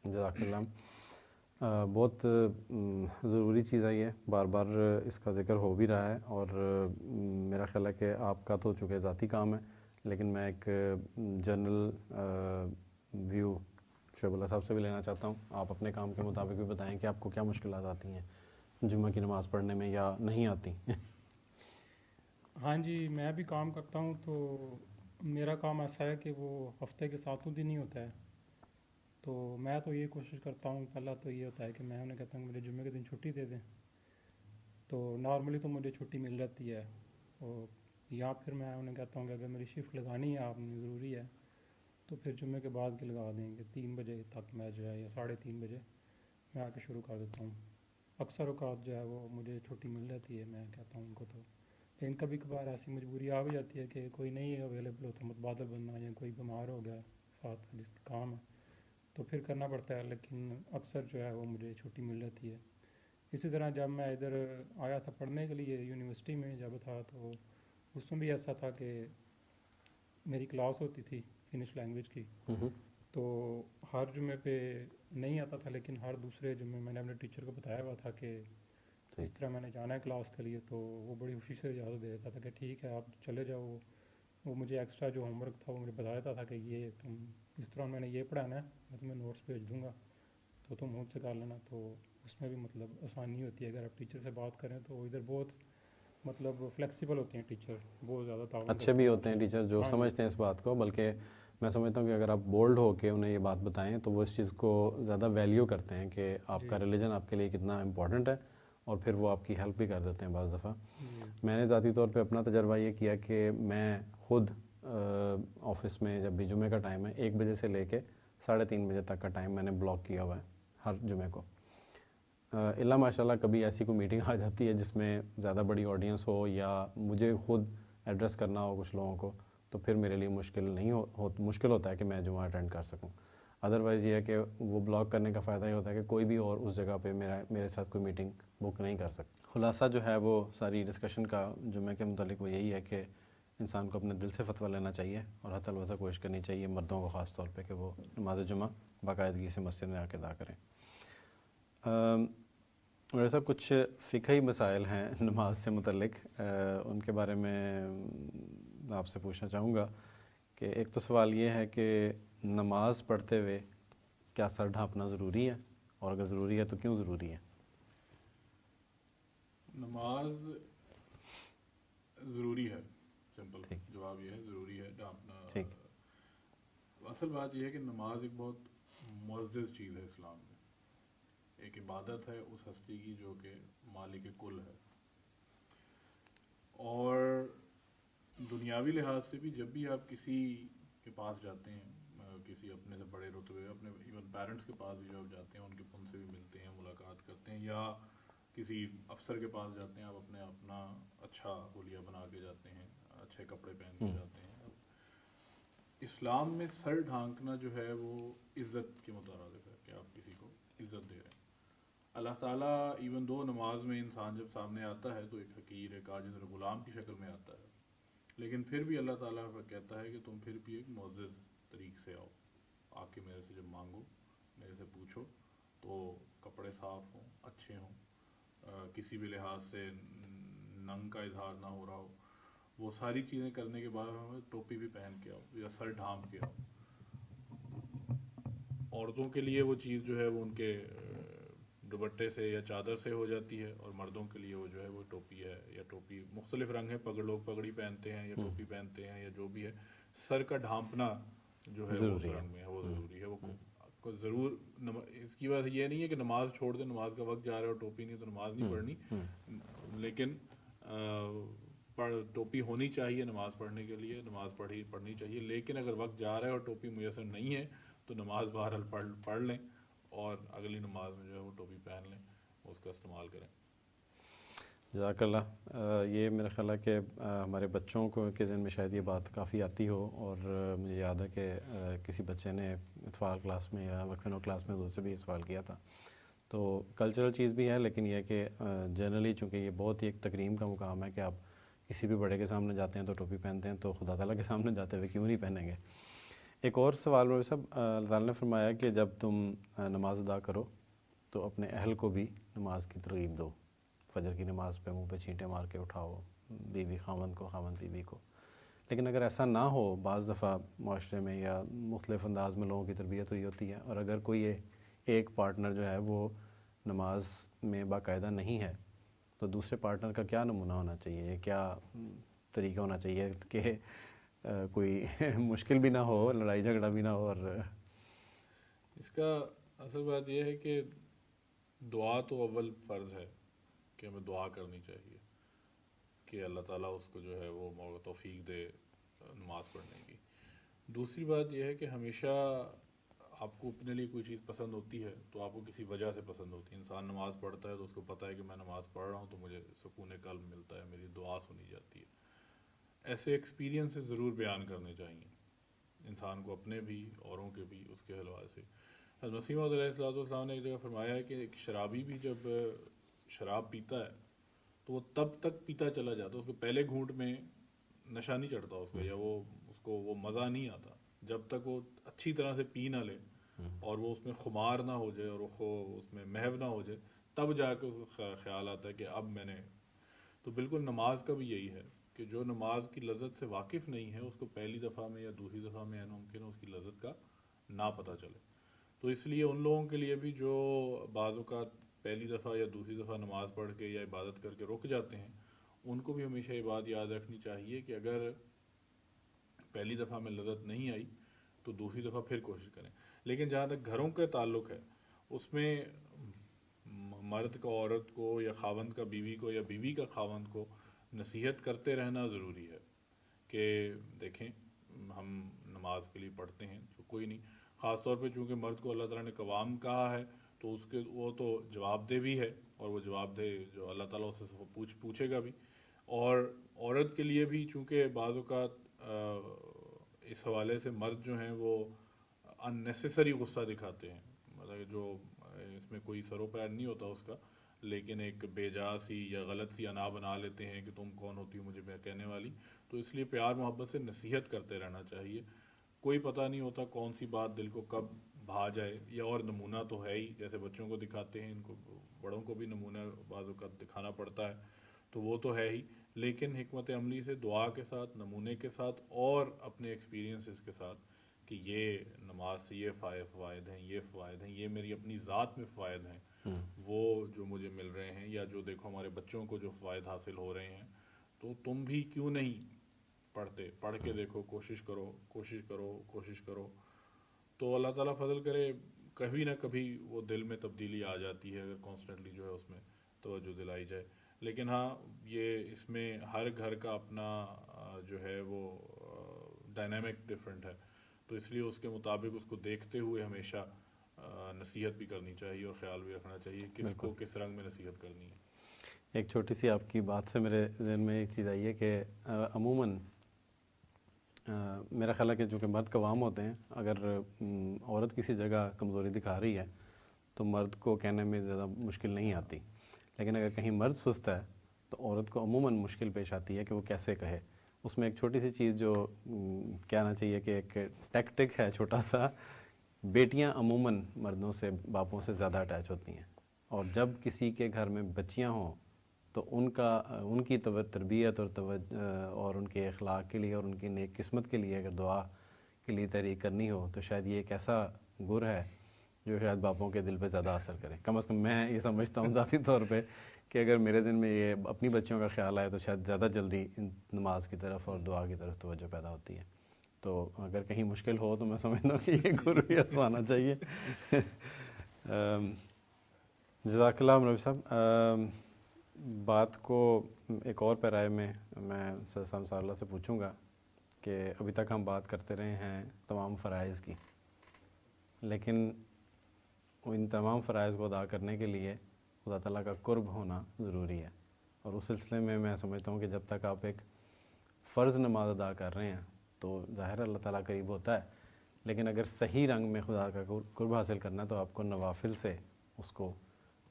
جزاک اللہ. بہت ضروری چیز ہے یہ، بار بار اس کا ذکر ہو بھی رہا ہے، اور میرا خیال ہے کہ آپ کا تو چونکہ ذاتی کام ہے، لیکن میں ایک جنرل ویو شعیب اللہ صاحب سے بھی لینا چاہتا ہوں. آپ اپنے کام کے مطابق بھی بتائیں کہ آپ کو کیا مشکلات آتی ہیں جمعہ کی نماز پڑھنے میں یا نہیں آتی. ہاں جی، میں بھی کام کرتا ہوں، تو میرا کام ایسا ہے کہ وہ ہفتے کے 7 دن ہی ہوتا ہے. تو میں تو یہ کوشش کرتا ہوں، پہلا تو یہ ہوتا ہے کہ میں انہیں کہتا ہوں کہ مجھے جمعے کے دن چھٹی دے دیں. تو نارملی تو مجھے چھٹی مل جاتی ہے، اور یا پھر میں انہیں کہتا ہوں کہ اگر میری شفٹ لگانی ہے آپ نے، ضروری ہے، تو پھر جمعے کے بعد کے لگا دیں گے 3 بجے تک، میں جو ہے یا 3:30 بجے میں آ کے شروع کر دیتا ہوں. اکثر اوقات جو ہے وہ مجھے چھٹی مل جاتی ہے، میں کہتا ہوں ان کو. تو لیکن کبھی کبھار ایسی مجبوری آ بھی جاتی ہے کہ کوئی نہیں اویلیبل ہوتا، متبادل بننا، یا کوئی بیمار ہو گیا ساتھ جس کا کام ہے، تو پھر کرنا پڑتا ہے، لیکن اکثر جو ہے وہ مجھے چھٹی مل جاتی ہے. اسی طرح جب میں ادھر آیا تھا پڑھنے کے لیے یونیورسٹی میں جب تھا، تو اس میں بھی ایسا تھا کہ میری کلاس ہوتی تھی فنش لینگویج کی، تو ہر جمعے پہ نہیں آتا تھا، لیکن ہر دوسرے جمعے میں نے اپنے ٹیچر کو بتایا ہوا تھا کہ اس طرح میں نے جانا ہے کلاس کے لیے، تو وہ بڑی خوشی سے اجازت دے دیتا تھا کہ ٹھیک ہے آپ چلے جاؤ. وہ مجھے ایکسٹرا جو ہوم ورک تھا وہ مجھے بتا دیتا تھا کہ یہ تم اس طرح میں نے یہ پڑھانا ہے، میں تمہیں نوٹس بھیج دوں گا تو تم مجھ سے کر لینا. تو اس میں بھی مطلب آسانی ہوتی ہے. اگر آپ ٹیچر سے بات کریں تو ادھر بہت مطلب فلیکسیبل ہوتے ہیں ٹیچر، بہت زیادہ تعاون اچھے بھی ہوتے ہیں ٹیچر جو ہاں جی. سمجھتے ہیں اس بات کو، بلکہ میں سمجھتا ہوں کہ اگر آپ بولڈ ہو کے انہیں یہ بات بتائیں تو وہ اس چیز کو زیادہ ویلیو کرتے ہیں کہ آپ کا ریلیجن آپ کے لیے کتنا امپورٹنٹ ہے، اور پھر وہ آپ کی ہیلپ بھی کر دیتے ہیں بعض دفعہ. میں نے ذاتی طور پہ اپنا تجربہ یہ کیا کہ میں خود آفس میں جب بھی جمعے کا ٹائم ہے 1 بجے سے لے کے 3:30 بجے تک کا ٹائم میں نے بلاک کیا ہوا ہے ہر جمعے کو. اللہ ماشاء اللہ کبھی ایسی کوئی میٹنگ آ جاتی ہے جس میں زیادہ بڑی آڈینس ہو یا مجھے خود ایڈریس کرنا ہو کچھ لوگوں کو، تو پھر میرے لیے مشکل ہوتا ہے کہ میں جمعہ اٹینڈ کر سکوں. ادروائز یہ ہے کہ وہ بلاک کرنے کا فائدہ یہ ہوتا ہے کہ کوئی بھی اور اس جگہ پہ میرے ساتھ کوئی میٹنگ بک نہیں کر سکتا. خلاصہ جو ہے وہ ساری ڈسکشن کا جمعے کے متعلق وہ یہی ہے کہ انسان کو اپنے دل سے فتویٰ لینا چاہیے اور حتی الوسع کوشش کرنی چاہیے مردوں کو خاص طور پہ کہ وہ نماز جمعہ باقاعدگی سے مسجد میں آ کے ادا کریں. میرے ساتھ کچھ فقہی مسائل ہیں نماز سے متعلق، ان کے بارے میں آپ سے پوچھنا چاہوں گا کہ ایک تو سوال یہ ہے کہ نماز پڑھتے ہوئے کیا سر ڈھانپنا ضروری ہے، اور اگر ضروری ہے تو کیوں ضروری ہے؟ نماز ضروری ہے، سمپل جواب یہ ہے، ضروری ہے ڈھانپنا. اصل بات یہ ہے کہ نماز ایک بہت معزز چیز ہے اسلام میں، ایک عبادت ہے اس ہستی کی جو کہ مالک کل ہے. اور دنیاوی لحاظ سے بھی جب بھی آپ کسی کے پاس جاتے ہیں، کسی اپنے سے بڑے رتبے، اپنے ایون پیرنٹس کے پاس بھی جب جاتے ہیں ان سے بھی ملتے ہیں، ملاقات کرتے ہیں، یا کسی افسر کے پاس جاتے ہیں، آپ اپنا اچھا حلیہ بنا کے جاتے ہیں، اچھے کپڑے پہن کے جاتے ہیں. اسلام میں سر ڈھانکنا جو ہے وہ عزت کے مترادف ہے کہ آپ کسی کو عزت دے رہے ہیں. اللہ تعالیٰ ایون دو نماز میں انسان جب سامنے آتا ہے تو ایک حقیر، ایک عاجز اور غلام کی شکل میں آتا ہے، لیکن پھر بھی اللہ تعالیٰ کہتا ہے کہ تم پھر بھی ایک معزز طریق سے آؤ، آ کے میرے سے جب مانگو، میرے سے پوچھو، تو کپڑے صاف ہوں، اچھے ہوں، کسی بھی لحاظ سے ننگ کا اظہار نہ ہو رہا ہو. وہ ساری چیزیں کرنے کے بعد ہمیں ٹوپی بھی پہن کے آؤ یا سر ڈھانپ کے آؤ. عورتوں کے لیے وہ چیز جو ہے وہ ان کے دوپٹے سے یا چادر سے ہو جاتی ہے، اور مردوں کے لیے وہ جو ہے وہ ٹوپی ہے، یا ٹوپی مختلف رنگ ہے، لوگ پگڑی پہنتے ہیں یا ٹوپی پہنتے ہیں یا جو بھی ہے. سر کا ڈھانپنا جو ہے وہ اس رنگ میں ہے، وہ ضروری ہے. وہ ضرور اس کی وجہ یہ نہیں ہے کہ نماز چھوڑ دیں، نماز کا وقت جا رہا ہے اور ٹوپی نہیں تو نماز نہیں پڑھنی، لیکن ٹوپی ہونی چاہیے نماز پڑھنے کے لیے، نماز پڑھنی چاہیے. لیکن اگر وقت جا رہا ہے اور ٹوپی میسر نہیں ہے تو نماز بہرحال پڑھ لیں، اور اگلی نماز میں جو ہے وہ ٹوپی پہن لیں، اس کا استعمال کریں. جزاک اللہ. یہ میرا خیال ہے کہ ہمارے بچوں کو کے ذہن میں شاید یہ بات کافی آتی ہو، اور مجھے یاد ہے کہ کسی بچے نے اطفال کلاس میں یا وقفہ نو کلاس میں سے بھی یہ سوال کیا تھا. تو کلچرل چیز بھی ہے، لیکن یہ ہے کہ جنرلی چونکہ یہ بہت ہی ایک تکریم کا مقام ہے کہ آپ کسی بھی بڑے کے سامنے جاتے ہیں تو ٹوپی پہنتے ہیں، تو خدا تعالیٰ کے سامنے جاتے ہوئے کیوں نہیں پہنیں گے. ایک اور سوال میں صاحب، اللہ تعالیٰ نے فرمایا کہ جب تم نماز ادا کرو تو اپنے اہل کو بھی نماز کی ترغیب دو، فجر کی نماز پہ منہ پہ چھینٹے مار کے اٹھاؤ، بیوی خاوند کو، خاوند بیوی کو. لیکن اگر ایسا نہ ہو، بعض دفعہ معاشرے میں یا مختلف انداز میں لوگوں کی تربیت ہوئی ہوتی ہے، اور اگر کوئی ایک پارٹنر جو ہے وہ نماز میں باقاعدہ نہیں ہے، تو دوسرے پارٹنر کا کیا نمونہ ہونا چاہیے، کیا طریقہ ہونا چاہیے کہ کوئی مشکل بھی نہ ہو، لڑائی جھگڑا بھی نہ ہو؟ اور اس کا اصل بات یہ ہے کہ دعا تو اول فرض ہے کہ ہمیں دعا کرنی چاہیے کہ اللہ تعالیٰ اس کو جو ہے وہ توفیق دے نماز پڑھنے کی. دوسری بات یہ ہے کہ ہمیشہ آپ کو اپنے لیے کوئی چیز پسند ہوتی ہے تو آپ کو کسی وجہ سے پسند ہوتی ہے. انسان نماز پڑھتا ہے تو اس کو پتہ ہے کہ میں نماز پڑھ رہا ہوں تو مجھے سکون قلب ملتا ہے، میری دعا سنی جاتی ہے. ایسے ایکسپیرینسز ضرور بیان کرنے چاہیے انسان کو، اپنے بھی، اوروں کے بھی، اس کے حوالے سے. حضرت مسیح موعود علیہ السلام نے ایک جگہ فرمایا ہے کہ ایک شرابی بھی جب شراب پیتا ہے تو وہ تب تک پیتا چلا جاتا ہے، اس کو پہلے گھونٹ میں نشہ نہیں چڑھتا اس کو، یا اس کو وہ مزہ نہیں آتا جب تک وہ اچھی طرح سے پی نہ لے اور وہ اس میں خمار نہ ہو جائے اور وہ اس میں محو نہ ہو جائے، تب جا کے اس کو خیال آتا ہے کہ اب میں نے. تو بالکل نماز کا بھی یہی ہے کہ جو نماز کی لذت سے واقف نہیں ہے اس کو پہلی دفعہ میں یا دوسری دفعہ میں ممکن ہے اس کی لذت کا نہ پتہ چلے. تو اس لیے ان لوگوں کے لیے بھی جو بعض اوقات پہلی دفعہ یا دوسری دفعہ نماز پڑھ کے یا عبادت کر کے رک جاتے ہیں، ان کو بھی ہمیشہ یہ بات یاد رکھنی چاہیے کہ اگر پہلی دفعہ میں لذت نہیں آئی تو دوسری دفعہ پھر کوشش کریں. لیکن جہاں تک گھروں کا تعلق ہے، اس میں مرد کا عورت کو یا خاوند کا بیوی کو یا بیوی کا خاوند کو نصیحت کرتے رہنا ضروری ہے کہ دیکھیں ہم نماز کے لیے پڑھتے ہیں تو کوئی نہیں، خاص طور پہ چونکہ مرد کو اللہ تعالیٰ نے قوام کہا ہے تو اس کے وہ تو جواب دہ بھی ہے، اور وہ جواب دہ جو اللہ تعالیٰ اس سے پوچھے گا بھی. اور عورت کے لیے بھی چونکہ بعض اوقات اس حوالے سے مرد جو ہیں وہ ان نیسیسری غصہ دکھاتے ہیں، مطلب جو اس میں کوئی سر و پیر نہیں ہوتا اس کا، لیکن ایک بے جا سی یا غلط سی انا بنا لیتے ہیں کہ تم کون ہوتی ہو مجھے کہنے والی. تو اس لیے پیار محبت سے نصیحت کرتے رہنا چاہیے. کوئی پتہ نہیں ہوتا کون سی بات دل کو کب بھا جائے. یا اور نمونہ تو ہے ہی، جیسے بچوں کو دکھاتے ہیں، ان کو بڑوں کو بھی نمونہ بعض اوقات دکھانا پڑتا ہے، تو وہ تو ہے ہی. لیکن حکمت عملی سے، دعا کے ساتھ، نمونے کے ساتھ اور اپنے ایکسپیرینسز کے ساتھ کہ یہ نماز سے یہ فوائد ہیں، یہ فوائد ہیں، یہ میری اپنی ذات میں فوائد ہیں وہ جو مجھے مل رہے ہیں، یا جو دیکھو ہمارے بچوں کو جو فوائد حاصل ہو رہے ہیں، تو تم بھی کیوں نہیں پڑھتے، پڑھ کے دیکھو، کوشش کرو کوشش کرو کوشش کرو. تو اللہ تعالیٰ فضل کرے کبھی نہ کبھی وہ دل میں تبدیلی آ جاتی ہے اگر کانسٹنٹلی جو ہے اس میں توجہ دلائی جائے. لیکن ہاں یہ اس میں ہر گھر کا اپنا جو ہے وہ ڈائنامک ڈفرینٹ ہے، تو اس لیے اس کے مطابق اس کو دیکھتے ہوئے ہمیشہ نصیحت بھی کرنی چاہیے اور خیال بھی رکھنا چاہیے کس کو کس رنگ میں نصیحت کرنی ہے. ایک چھوٹی سی آپ کی بات سے میرے ذہن میں ایک چیز آئی ہے کہ عموماً میرا خیال ہے کہ چونکہ مرد قوام ہوتے ہیں، اگر عورت کسی جگہ کمزوری دکھا رہی ہے تو مرد کو کہنے میں زیادہ مشکل نہیں آتی. لیکن اگر کہیں مرد سست ہے تو عورت کو عموماً مشکل پیش آتی ہے کہ وہ کیسے کہے. اس میں ایک چھوٹی سی چیز جو کہنا چاہیے کہ ایک ٹیکٹک ہے چھوٹا سا، بیٹیاں عموماً مردوں سے، باپوں سے زیادہ اٹیچ ہوتی ہیں، اور جب کسی کے گھر میں بچیاں ہوں تو ان کی تربیت اور ان کے اخلاق کے لیے اور ان کی نیک قسمت کے لیے اگر دعا کے لیے تحریک کرنی ہو تو شاید یہ ایک ایسا گر ہے جو شاید باپوں کے دل پہ زیادہ اثر کرے. کم از کم میں یہ سمجھتا ہوں ذاتی طور پہ کہ اگر میرے دل میں یہ اپنی بچیوں کا خیال آئے تو شاید زیادہ جلدی نماز کی طرف اور دعا کی طرف توجہ پیدا ہوتی ہے. تو اگر کہیں مشکل ہو تو میں سمجھتا ہوں کہ یہ گر بھی آزمانا چاہیے. جزاک اللہ مولوی صاحب. بات کو ایک اور پیرائے میں سر اللہ سے پوچھوں گا کہ ابھی تک ہم بات کرتے رہے ہیں تمام فرائض کی، لیکن ان تمام فرائض کو ادا کرنے کے لیے خدا تعالیٰ کا قرب ہونا ضروری ہے. اور اس سلسلے میں سمجھتا ہوں کہ جب تک آپ ایک فرض نماز ادا کر رہے ہیں تو ظاہر اللہ تعالیٰ قریب ہوتا ہے، لیکن اگر صحیح رنگ میں خدا کا قرب حاصل کرنا ہے تو آپ کو نوافل سے اس کو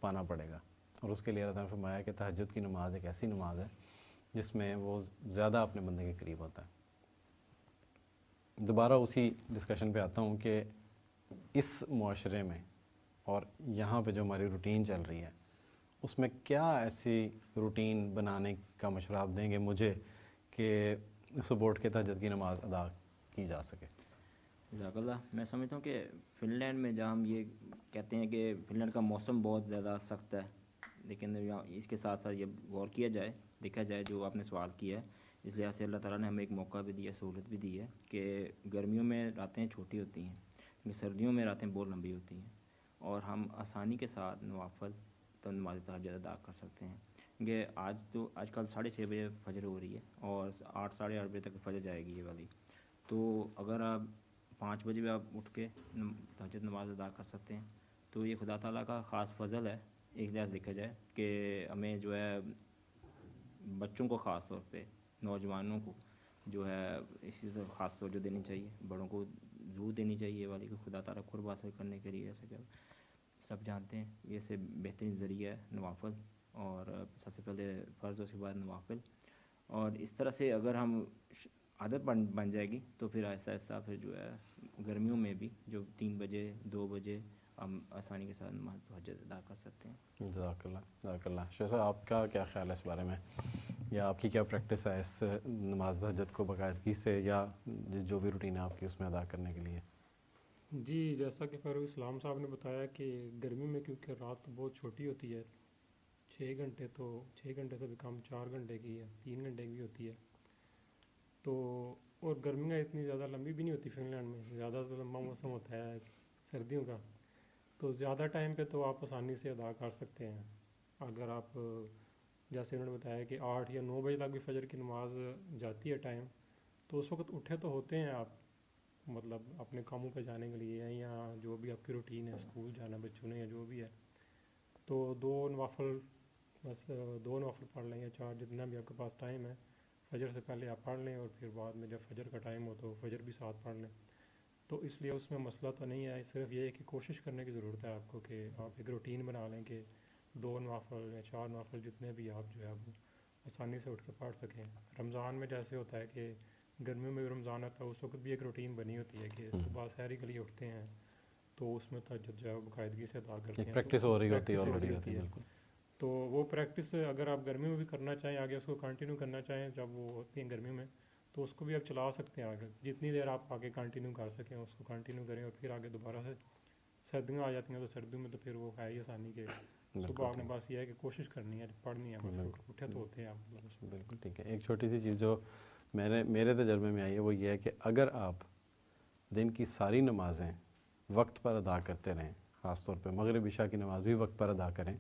پانا پڑے گا. اور اس کے لیے اللہ تعالیٰ نے فرمایا کہ تہجد کی نماز ایک ایسی نماز ہے جس میں وہ زیادہ اپنے بندے کے قریب ہوتا ہے. دوبارہ اسی ڈسکشن پہ آتا ہوں کہ اس معاشرے میں اور یہاں پہ جو ہماری روٹین چل رہی ہے اس میں کیا ایسی روٹین بنانے کا مشورہ آپ دیں گے مجھے کہ صبح اٹھ کے تہجد کی نماز ادا کی جا سکے؟ جزاک اللہ. میں سمجھتا ہوں کہ فن لینڈ میں جہاں ہم یہ کہتے ہیں کہ فن لینڈ کا موسم بہت زیادہ سخت ہے، لیکن اس کے ساتھ ساتھ یہ غور کیا جائے، دیکھا جائے جو آپ نے سوال کیا ہے، اس لحاظ سے اللہ تعالیٰ نے ہمیں ایک موقع بھی دیا، سہولت بھی دی ہے کہ گرمیوں میں راتیں چھوٹی ہوتی ہیں لیکن سردیوں میں راتیں بہت لمبی ہوتی ہیں، اور ہم آسانی کے ساتھ نوافل تو نماز تہجد ادا کر سکتے ہیں. کہ آج کل 6:30 بجے فجر ہو رہی ہے اور 8 ساڑھے 8 بجے تک فجر جائے گی یہ والی. تو اگر آپ 5 بجے بھی آپ اٹھ کے تہجد نماز ادا کر سکتے ہیں تو یہ خدا تعالیٰ کا خاص فضل ہے. ایک لحاظ دیکھا جائے کہ ہمیں جو ہے بچوں کو خاص طور پہ، نوجوانوں کو جو ہے اسی طرح خاص توجہ دینی چاہیے، بڑوں کو روح دینی چاہیے والی کہ خدا تعالیٰ قرب حاصل کرنے کے لیے، جیسے کہ سب جانتے ہیں یہ سے بہترین ذریعہ ہے نوافل، اور سب سے پہلے فرض اس کے بعد نوافل. اور اس طرح سے اگر ہم عادت بن جائے گی تو پھر آہستہ آہستہ پھر جو ہے گرمیوں میں بھی جو 3 بجے 2 بجے ہم آسانی کے ساتھ نماز تہجد ادا کر سکتے ہیں. جزاک اللہ جزاک اللہ. شیخ صاحب آپ کا کیا خیال ہے اس بارے میں، یا آپ کی کیا پریکٹس ہے اس نماز تہجد کو باقاعدگی سے یا جو بھی روٹین ہے آپ کی اس میں ادا کرنے کے لیے؟ جی، جیسا کہ فاروق اسلام صاحب نے بتایا کہ گرمی میں کیونکہ رات بہت چھوٹی ہوتی ہے، 6 گھنٹے سے بھی کم 4 گھنٹے کی ہے، 3 گھنٹے کی بھی ہوتی ہے تو، اور گرمیاں اتنی زیادہ لمبی بھی نہیں ہوتی فن لینڈ میں، زیادہ تو لمبا موسم ہوتا ہے سردیوں کا، تو زیادہ ٹائم پہ تو آپ آسانی سے ادا کر سکتے ہیں. اگر آپ جیسے انہوں نے بتایا کہ 8 یا 9 بجے تک بھی فجر کی نماز جاتی ہے ٹائم، تو اس وقت اٹھے تو ہوتے ہیں آپ، مطلب اپنے کاموں پہ جانے کے لیے یا جو بھی آپ کی روٹین ہے، اسکول جانا بچوں نے یا جو بھی ہے، تو 2 نوافل بس 2 نوافل پڑھ لیں یا 4 جتنا بھی آپ کے پاس ٹائم ہے، فجر سے پہلے آپ پڑھ لیں، اور پھر بعد میں جب فجر کا ٹائم ہو تو فجر بھی ساتھ پڑھ لیں. تو اس لیے اس میں مسئلہ تو نہیں ہے، صرف یہ ہے کہ کوشش کرنے کی ضرورت ہے آپ کو کہ آپ ایک روٹین بنا لیں کہ 2 نوافل یا 4 نوافل جتنے بھی آپ جو ہے وہ آسانی سے اٹھ کے پڑھ سکیں. رمضان میں جیسے ہوتا ہے کہ گرمیوں میں بھی رمضان آتا ہے، اس وقت بھی ایک روٹین بنی ہوتی ہے کہ صبح سحری کے لیے اٹھتے ہیں، تو اس میں تہجد جو ہے وہ باقاعدگی سے ادا کرتے ہیں. پریکٹس ہو رہی ہوتی ہے پریکٹس آلریڈی ہوتی ہے، بالکل. تو وہ پریکٹس اگر آپ گرمیوں میں بھی کرنا چاہیں، آگے اس کو کنٹینیو کرنا چاہیں جب وہ ہوتی ہیں گرمیوں میں، تو اس کو بھی آپ چلا سکتے ہیں آگے، جتنی دیر آپ آگے کنٹینیو کر سکیں اس کو کنٹینیو کریں، اور پھر آگے دوبارہ سے سردیاں آ جاتی ہیں تو سردیوں میں تو پھر وہ ہے ہی آسانی کے صبح آپ نے بس یہ ہے کہ کوشش کرنی ہے، پڑھنی ہے، بس اٹھے تو ہوتے ہیں آپ. بالکل ٹھیک ہے. ایک چھوٹی سی چیز جو میرے تجربے میں آئی ہے وہ یہ ہے کہ اگر آپ دن کی ساری نمازیں وقت پر ادا کرتے رہیں، خاص طور پہ مغرب عشاء کی نماز بھی وقت پر ادا کریں،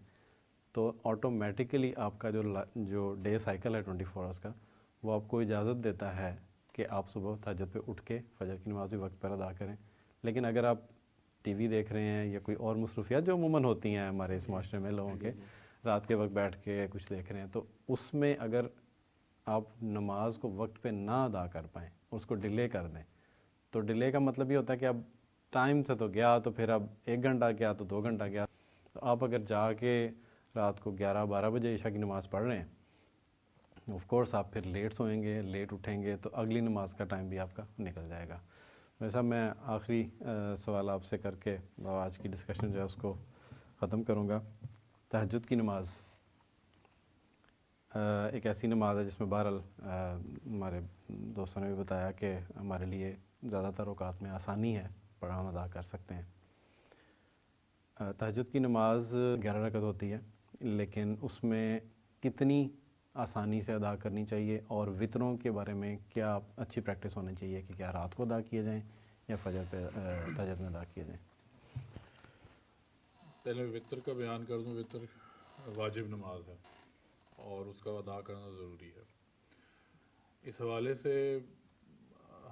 تو آٹومیٹیکلی آپ کا جو ڈے سائیکل ہے 24 آورس کا، وہ آپ کو اجازت دیتا ہے کہ آپ صبح تہجد پہ اٹھ کے فجر کی نماز بھی وقت پر ادا کریں. لیکن اگر آپ ٹی وی دیکھ رہے ہیں یا کوئی اور مصروفیات جو عموماً ہوتی ہیں ہمارے اس معاشرے میں لوگوں کے، رات کے وقت بیٹھ کے کچھ دیکھ رہے ہیں، تو اس میں اگر آپ نماز کو وقت پہ نہ ادا کر پائیں، اس کو ڈیلے کر دیں، تو ڈیلے کا مطلب یہ ہوتا ہے کہ اب ٹائم سے تو گیا، تو پھر اب 1 گھنٹہ گیا تو 2 گھنٹہ گیا. تو آپ اگر جا کے رات کو 11-12 بجے عشاء کی نماز پڑھ رہے ہیں، آف کورس آپ پھر لیٹ سوئیں گے، لیٹ اٹھیں گے، تو اگلی نماز کا ٹائم بھی آپ کا نکل جائے گا. ویسا میں آخری سوال آپ سے کر کے آج کی ڈسکشن جو ہے اس کو ختم کروں گا. تہجد کی نماز ایک ایسی نماز ہے جس میں بہرحال ہمارے دوستوں نے بھی بتایا کہ ہمارے لیے زیادہ تر اوقات میں آسانی ہے، پڑھا ہم ادا کر سکتے ہیں. تہجد کی نماز 11 رکعت ہوتی ہے، لیکن اس میں کتنی آسانی سے ادا کرنی چاہیے، اور وطروں کے بارے میں کیا اچھی پریکٹس ہونی چاہیے کہ کیا رات کو ادا کیے جائیں یا فجر پہ تہجد میں ادا کیے جائیں؟ پہلے وطر کا بیان کر دوں. وطر واجب نماز ہے اور اس کا ادا کرنا ضروری ہے. اس حوالے سے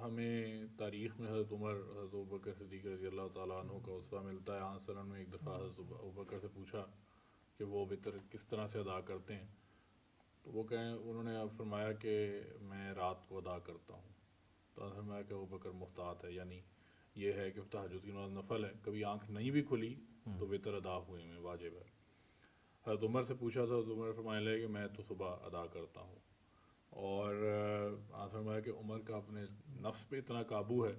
ہمیں تاریخ میں حضرت عمر، حضرت ابوبکر صدیق رضی اللہ تعالیٰ عنہ کا اسوہ ملتا ہے. آن سلم نے ایک دفعہ حضرت ابوبکر سے پوچھا کہ وہ وطر کس طرح سے ادا کرتے ہیں، تو وہ انہوں نے فرمایا کہ میں رات کو ادا کرتا ہوں. تو فرمایا کہ ابوبکر محتاط ہے، یعنی یہ ہے کہ تہجد کی نماز نفل ہے، کبھی آنکھ نہیں بھی کھلی تو وطر ادا ہوئے میں واجب ہے. حضرت عمر سے پوچھا تھا، حضرت عمر نے فرمایا لے کہ میں تو صبح ادا کرتا ہوں. اور فرمایا کہ عمر کا اپنے نفس پہ اتنا قابو ہے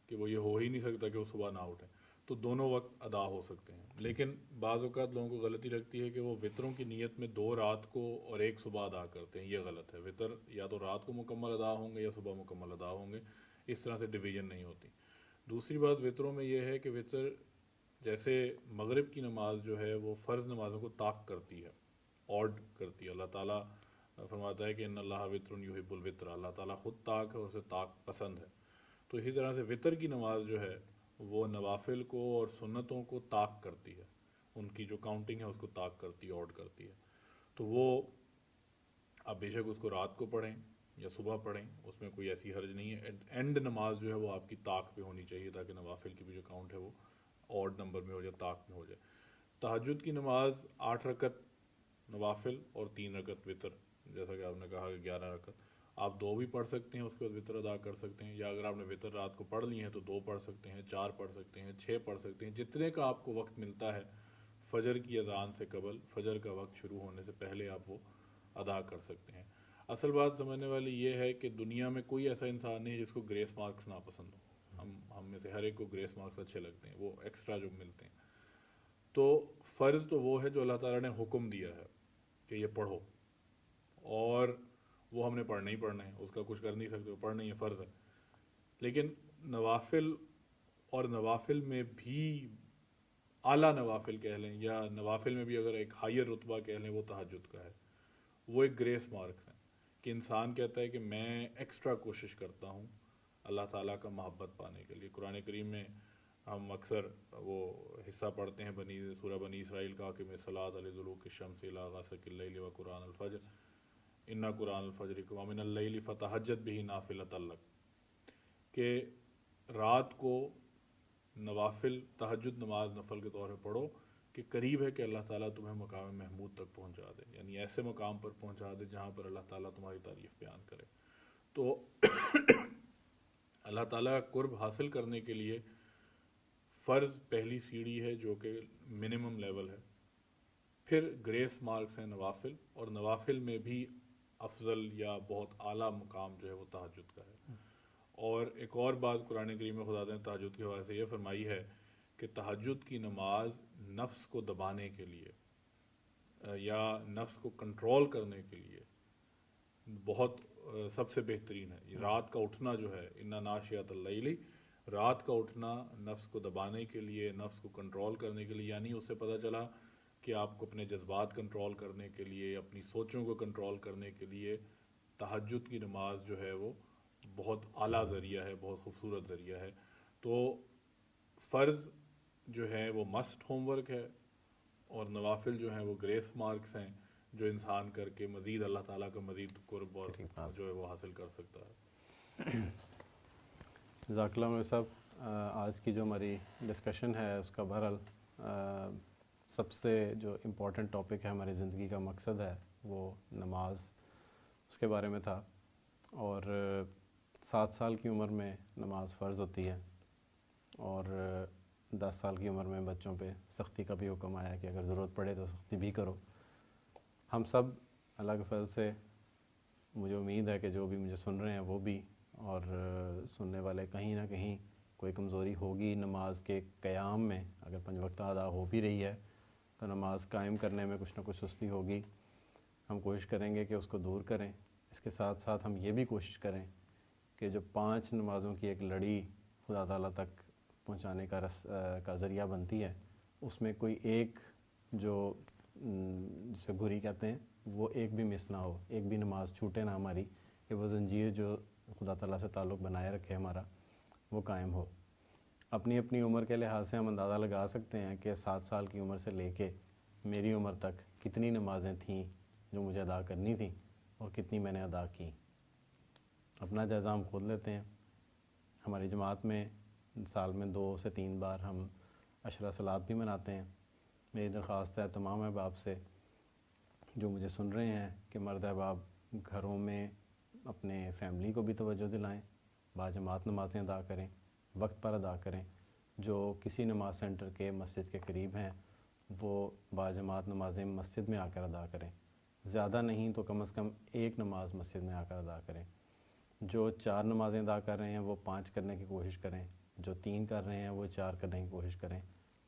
کہ وہ یہ ہو ہی نہیں سکتا کہ وہ صبح نہ اٹھیں، تو دونوں وقت ادا ہو سکتے ہیں. لیکن بعض اوقات لوگوں کو غلطی لگتی ہے کہ وہ وطروں کی نیت میں 2 رات کو اور 1 صبح ادا کرتے ہیں. یہ غلط ہے. وطر یا تو رات کو مکمل ادا ہوں گے یا صبح مکمل ادا ہوں گے، اس طرح سے ڈویژن نہیں ہوتی. دوسری بات وطروں میں یہ ہے کہ وطر جیسے مغرب کی نماز جو ہے وہ فرض نمازوں کو طاق کرتی ہے، آڈ کرتی ہے. اللہ تعالیٰ فرماتا ہے کہ ان اللہ وطر یحب الوطر، اللہ تعالیٰ خود طاق ہے، اسے طاق پسند ہے. تو اسی طرح سے وطر کی نماز جو ہے وہ نوافل کو اور سنتوں کو طاق کرتی ہے، ان کی جو کاؤنٹنگ ہے اس کو طاق کرتی ہے، آڈ کرتی ہے. تو وہ آپ بے شک اس کو رات کو پڑھیں یا صبح پڑھیں، اس میں کوئی ایسی حرج نہیں ہے. اینڈ نماز جو ہے وہ آپ کی طاق پہ ہونی چاہیے تاکہ نوافل کی بھی جو کاؤنٹ ہے وہ آڈ نمبر میں ہو جائے، طاق میں ہو جائے. تہجد کی نماز 8 رکعت نوافل اور 3 رکعت وطر، جیسا کہ آپ نے کہا کہ 11 رکعت. آپ 2 بھی پڑھ سکتے ہیں، اس کے بعد وطر ادا کر سکتے ہیں، یا اگر آپ نے وطر رات کو پڑھ لی ہیں تو 2 پڑھ سکتے ہیں، 4 پڑھ سکتے ہیں، 6 پڑھ سکتے ہیں، جتنے کا آپ کو وقت ملتا ہے فجر کی اذان سے قبل، فجر کا وقت شروع ہونے سے پہلے آپ وہ ادا کر سکتے ہیں۔ اصل بات سمجھنے والی یہ ہے کہ دنیا میں کوئی ایسا انسان نہیں ہے جس کو گریس مارکس ناپسند ہو، ہم میں سے ہر ایک کو گریس مارکس اچھے لگتے ہیں، وہ ایکسٹرا جو ملتے ہیں۔ تو فرض تو وہ ہے جو اللہ تعالیٰ نے حکم دیا ہے کہ یہ پڑھو، اور وہ ہم نے پڑھنا ہی پڑھنا ہے، اس کا کچھ کر نہیں سکتے، وہ پڑھنا ہی ہے، فرض ہے۔ لیکن نوافل، اور نوافل میں بھی اعلیٰ نوافل کہہ لیں، یا نوافل میں بھی اگر ایک ہائیر رتبہ کہہ لیں، وہ تہجد کا ہے۔ وہ ایک گریس مارکس ہیں کہ انسان کہتا ہے کہ میں ایکسٹرا کوشش کرتا ہوں اللہ تعالیٰ کا محبت پانے کے لیے۔ قرآن کریم میں ہم اکثر وہ حصہ پڑھتے ہیں سورہ بنی اسرائیل کا کہ الصلاۃ لدلوک الشمس الی غسق اللیل وقرآن الفجر انا قرآن الفجر ومن اللیل فتہجد بہ نافلۃ لک، کہ رات کو نوافل تہجد نماز نفل کے طور پہ پڑھو کہ قریب ہے کہ اللہ تعالیٰ تمہیں مقام محمود تک پہنچا دے، یعنی ایسے مقام پر پہنچا دے جہاں پر اللہ تعالیٰ تمہاری تعریف بیان کرے۔ تو اللہ تعالیٰ کا قرب حاصل کرنے کے لیے فرض پہلی سیڑھی ہے جو کہ منیمم لیول ہے، پھر گریس مارکس ہیں نوافل، اور نوافل میں بھی افضل یا بہت اعلیٰ مقام جو ہے وہ تہجد کا ہے۔ اور ایک اور بات قرآن کریم میں خدا نے تہجد کے حوالے سے یہ فرمائی ہے کہ تہجد کی نماز نفس کو دبانے کے لیے یا نفس کو کنٹرول کرنے کے لیے بہت سب سے بہترین ہے۔ رات کا اٹھنا جو ہے، انا ناشیۃ اللیل، رات کا اٹھنا نفس کو دبانے کے لیے، نفس کو کنٹرول کرنے کے لیے، یعنی اس سے پتہ چلا کہ آپ کو اپنے جذبات کنٹرول کرنے کے لیے، اپنی سوچوں کو کنٹرول کرنے کے لیے تہجد کی نماز جو ہے وہ بہت اعلیٰ ذریعہ ہے، بہت خوبصورت ذریعہ ہے۔ تو فرض جو ہے وہ مسٹ ہوم ورک ہے، اور نوافل جو ہیں وہ گریس مارکس ہیں جو انسان کر کے مزید اللہ تعالیٰ کا مزید قرب اور جو ہے وہ حاصل کر سکتا ہے۔ جزاک اللہ عمر صاحب، آج کی جو ہماری ڈسکشن ہے اس کا بہرحال سب سے جو امپورٹنٹ ٹاپک ہے، ہماری زندگی کا مقصد ہے، وہ نماز، اس کے بارے میں تھا۔ اور 7 سال کی عمر میں نماز فرض ہوتی ہے، اور 10 سال کی عمر میں بچوں پہ سختی کا بھی حکم آیا کہ اگر ضرورت پڑے تو سختی بھی کرو۔ ہم سب اللہ کے فضل سے، مجھے امید ہے کہ جو بھی مجھے سن رہے ہیں وہ بھی، اور سننے والے کہیں نہ کہیں کوئی کمزوری ہوگی نماز کے قیام میں، اگر 5 وقتہ ادا ہو بھی رہی ہے تو نماز قائم کرنے میں کچھ نہ کچھ سستی ہوگی۔ ہم کوشش کریں گے کہ اس کو دور کریں۔ اس کے ساتھ ساتھ ہم یہ بھی کوشش کریں کہ جو 5 نمازوں کی ایک لڑی خدا تعالیٰ تک پہنچانے کا ذریعہ بنتی ہے، اس میں کوئی ایک جو جسے گھڑی کہتے ہیں، وہ ایک بھی مس نہ ہو، ایک بھی نماز چھوٹے نہ ہماری، کہ وہ زنجیر جو خدا تعالیٰ سے تعلق بنائے رکھے ہمارا، وہ قائم ہو۔ اپنی اپنی عمر کے لحاظ سے ہم اندازہ لگا سکتے ہیں کہ 7 سال کی عمر سے لے کے میری عمر تک کتنی نمازیں تھیں جو مجھے ادا کرنی تھیں اور کتنی میں نے ادا کی۔ اپنا جائزہ ہم خود لیتے ہیں۔ ہماری جماعت میں سال میں 2 سے 3 بار ہم عشرہ صلوات بھی مناتے ہیں۔ میری درخواست ہے تمام احباب سے جو مجھے سن رہے ہیں کہ مرد احباب گھروں میں اپنے فیملی کو بھی توجہ دلائیں، باجماعت نمازیں ادا کریں، وقت پر ادا کریں۔ جو کسی نماز سینٹر کے مسجد کے قریب ہیں وہ باجماعت نمازیں مسجد میں آ کر ادا کریں، زیادہ نہیں تو کم از کم 1 نماز مسجد میں آ کر ادا کریں۔ جو 4 نمازیں ادا کر رہے ہیں وہ 5 کرنے کی کوشش کریں، جو 3 کر رہے ہیں وہ 4 کرنے کی کوشش کریں۔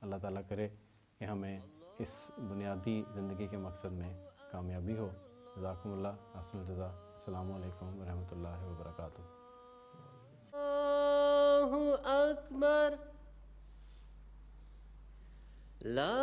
اللہ تعالیٰ کرے کہ ہمیں اس بنیادی زندگی کے مقصد میں کامیابی ہو۔ جزاکم اللہ، احسن الجزا۔ السلام علیکم ورحمۃ اللہ وبرکاتہ۔ اللہ اکبر، لا